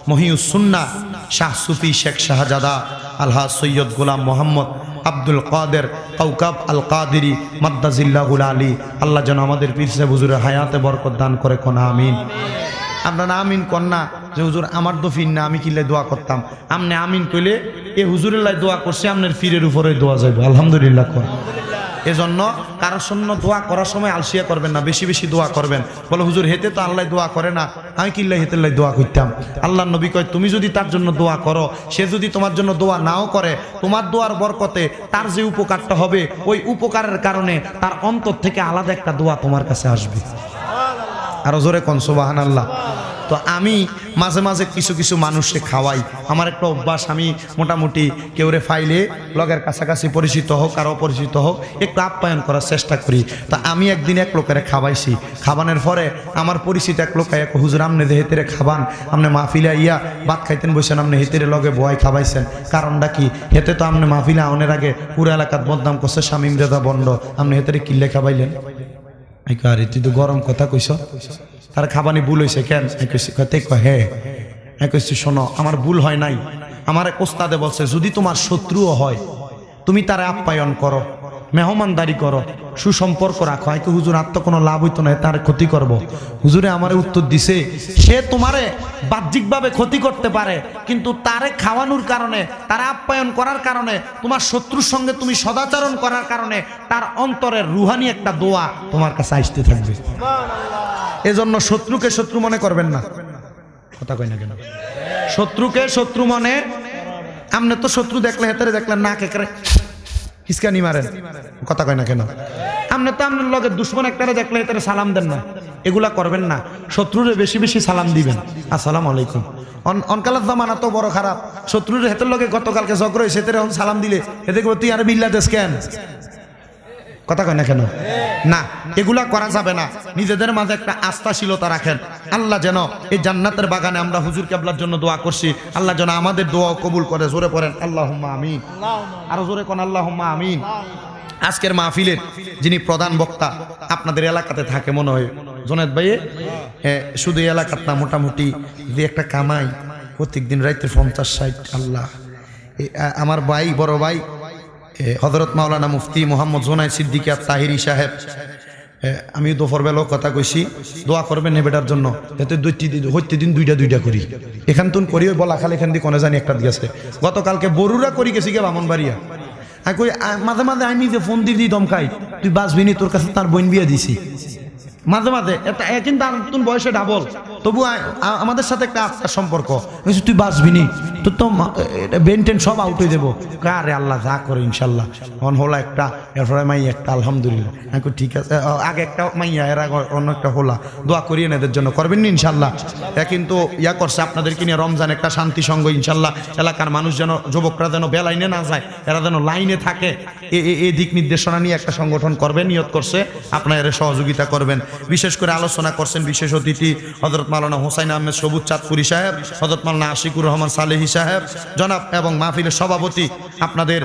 মহিউস সুন্নাহ শাহ সুফি শেখ শাহজাদা আলহাজ সৈয়দ গোলাম মোহাম্মদ আব্দুল কাদের কৌকাব আল কাদেরী মাদ্দাজিল্লাহুল আলী, আল্লাহ যেন আমাদের পীর সাহেব হুজুরের হায়াতে বরকত দান করে, কোন আমিন। আপনারা আমিন কন্যা যে হুজুর আমার দফিন না, আমি কিল্লাই দোয়া করতাম, আমনে আমিন কইলে এ হুজুরের লাই দোয়া করছে, আপনার পীরের উপরে দোয়া যাইব আলহামদুলিল্লাহ। এজন্য কারোর জন্য দোয়া করার সময় আলসিয়া করবেন না, বেশি বেশি দোয়া করবেন। বলে হুজুর হেতে তো আল্লাহ দোয়া করে না, আমি কিল্লাই হেতে লাই দোয়া করতাম। আল্লাহ নবী কয়, তুমি যদি তার জন্য দোয়া করো, সে যদি তোমার জন্য দোয়া নাও করে, তোমার দোয়ার বরকতে তার যে উপকারটা হবে, ওই উপকারের কারণে তার অন্তর থেকে আলাদা একটা দোয়া তোমার কাছে আসবে। আরো জোরে কোন সুবহানাল্লাহ। তো আমি মাঝে মাঝে কিছু কিছু মানুষকে খাওয়াই, আমার একটা অভ্যাস, আমি মোটামুটি কেউরে ফাইলে লগের কাছাকাছি পরিচিত হোক আর অপরিচিত হোক একটু আপ্যায়ন করার চেষ্টা করি। তা আমি একদিন এক লোকের খাওয়াইছি, খাবানোর পরে আমার পরিচিত এক লোক এক হুজুর আমনে যে হেতেরে খাবান, আপনি মাহফিলে ইয়া ভাত খাইতেন বসেন, আপনি হেতেরে লগে বয় খাওয়াইছেন, কারণটা কি? হেতে তো আপনি মাহফিলে আউনের আগে পুরো এলাকার বদনাম করছে শামীম রেজা বন্ড, আপনি হেতেরে কিল্লে খাওয়াইলেন? আরে তুই তো গরম কথা কইস, তার খাবানি ভুল হয়েছে কেন? হ্যাঁ কইছি, শোনো আমার ভুল হয় নাই, আমার এক ওস্তাদে বলছে যদি তোমার শত্রুও হয় তুমি তারা আপ্যায়ন করো, মেহমানদারি করো, সুসম্পর্ক রাখো। হয় কি হুজুর আর তো কোনো লাভ হইতো না, তার ক্ষতি করব। হুজুরে আমারে উত্তর দিছে, সে তোমারে বাহ্যিকভাবে ক্ষতি করতে পারে, কিন্তু তারে খাওয়ানোর কারণে, তারা আপ্যায়ন করার কারণে, তোমার শত্রুর সঙ্গে তুমি সদাচরণ করার কারণে তার অন্তরের রুহানি একটা দোয়া তোমার কাছে আসতে থাকবে। এজন্য শত্রুকে শত্রু মনে করবেন না। কথা কই না কেন? শত্রুকে শত্রু মনে, আমনে তো শত্রু দেখলে হেতারে দেখলেন না কেকরে হিসকানি মারেন, কথা কয় না কেন? আপনি তো আপনার লগে দুশ্মন একটারে দেখলে এটারে সালাম দেন না, এগুলা করবেন না। শত্রুরে বেশি বেশি সালাম দিবেন, আসসালামু আলাইকুম। অনকালের জামানা তো বড় খারাপ, শত্রুর হেতের লগে গতকালকে চক্র হয়েছে, এখন সালাম দিলে এতে তুই আর বিল্লা দেশ কেন, কথা কয় না কেন? না, এগুলা করা যাবে না। নিজেদের মাঝে একটা আস্থাশীলতা রাখেন। আল্লাহ যেন এই জান্নাতের বাগানে, আমরা হুজুর কেবলার জন্য দোয়া করছি, আল্লাহ যেন আমাদের দোয়া কবুল করে। জোরে পড়েন আল্লাহুম্মা আমিন, আরো জোরে কোন আল্লাহুম্মা আমিন। আজকের মাহফিলের যিনি প্রধান বক্তা আপনাদের এলাকাতে থাকে মনে হয় জুনায়েদ ভাই, শুধু এলাকার না, মোটামুটি যে একটা কামাই প্রত্যেকদিন রাইতে 50-60, আল্লাহ। আমার ভাই, বড় ভাই হযরত মাওলানা মুফতি মোহাম্মদ জুনায়েদ সিদ্দিকী আত-তাহিরি সাহেব, আমি দুপুর বেলাও কথা কইছি, দোয়া করবেন বেটার জন্য, এতে হইতে দিন দুইটা করি, এখান তুন করি, ওই বলা খালি এখান দিয়ে কোনে জানি একটা দিয়েছে। গতকালকে বরুরা করি গেছি গে বামনবাড়িয়া, কই মাঝে মাঝে আমি যে ফোন দিয়ে দমকাই, তুই বাঁচবি নি, তোর কাছে তার বোন বিয়ে দিছি, মাঝে মাঝে এটা, কিন্তু তুই বয়সে ডাবল, তবু আমাদের সাথে একটা আত্মার সম্পর্ক, তুই বাঁচবি নি, তোর তো বেনটেন সব আউট হয়ে দেবো। আরে আল্লাহ যা করে ইনশাল্লাহ। অন হলা একটা, এরপরে মাই একটা, আলহামদুলিল্লাহ। আমি ঠিক আছে, আগে একটা মাইয়া, এর আগে অন্য একটা হলা, দোয়া করিয়ে এদের জন্য করবেন নি ইনশাল্লাহ। কিন্তু ইয়া করছে আপনাদেরকে নিয়ে রমজান একটা শান্তি সঙ্গ ইনশাল্লাহ। এলাকার মানুষ যেন, যুবকরা যেন বেলাইনে না যায়, এরা যেন লাইনে থাকে, এই দিক নির্দেশনা নিয়ে একটা সংগঠন করবেন, নিয়ত করছে, আপনারা এর সহযোগিতা করবেন। বিশেষ করে আলোচনা করছেন বিশেষ অতিথি হযরত মাওলানা হোসাইন আহমেদ সবুজ চাঁদপুরি সাহেব, হযরত মাওলানা আশিকুর রহমান সালেহী সাহেব জনাব, এবং মাহফিলের সভাপতি আপনাদের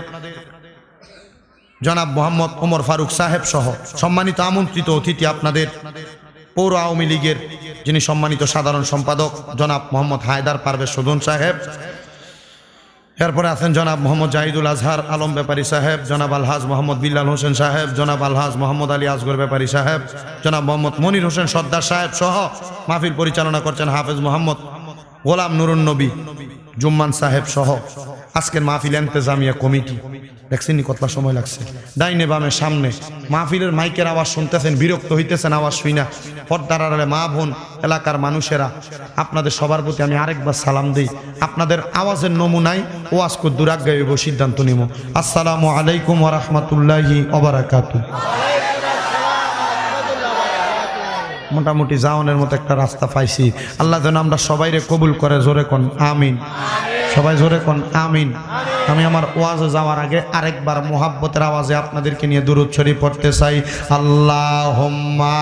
জনাব মোহাম্মদ ওমর ফারুক সাহেব সহ সম্মানিত আমন্ত্রিত অতিথি আপনাদের পৌর আওয়ামী লীগের যিনি সম্মানিত সাধারণ সম্পাদক জনাব মোহাম্মদ হায়দার পারভেজ সুদন সাহেব, এরপরে আছেন জনাব মোহাম্মদ জাহিদুল আজহার আলম ব্যাপারী সাহেব, জনাব আলহাজ মোহাম্মদ বিল্লাল হোসেন সাহেব, জনাব আলহাজ মোহাম্মদ আলী আসগর ব্যাপারী সাহেব, জনাব মোহাম্মদ মনির হোসেন সর্দার সাহেব সহ মাহফিল পরিচালনা করছেন হাফেজ মোহাম্মদ গোলাম নুরুন নবী জুম্মান সাহেব সহ আজকের মাহফিল ইন্তেজামিয়া কমিটি। দেখছেন কতটা সময় লাগছে, ডাইনে বামে সামনে মাহফিলের মাইকের আওয়াজ শুনতেছেন, বিরক্ত হইতেছেন আওয়াজ শুইনা। পর্দার আড়ালে মা বোন, এলাকার মানুষেরা, আপনাদের সবার প্রতি আমি আরেকবার সালাম দিই। আপনাদের আওয়াজের নমুনায় ওয়াজ কদ্দুর আগে হইব সিদ্ধান্ত নিব। আসসালামু আলাইকুম ওয়া রাহমাতুল্লাহি ওয়া বারাকাতুহু। মোটামুটি যাওয়ানের মতো একটা রাস্তা পাইছি, আল্লাহ যেন আমরা সবাইরে কবুল করে। জোরে কোন আমিন, সবাই জোরে কোন আমিন। আমি আমার ওয়াজে যাওয়ার আগে আরেকবার মোহাব্বতের আওয়াজে আপনাদেরকে নিয়ে দুরূদ শরীফ পড়তে চাই। আল্লাহুম্মা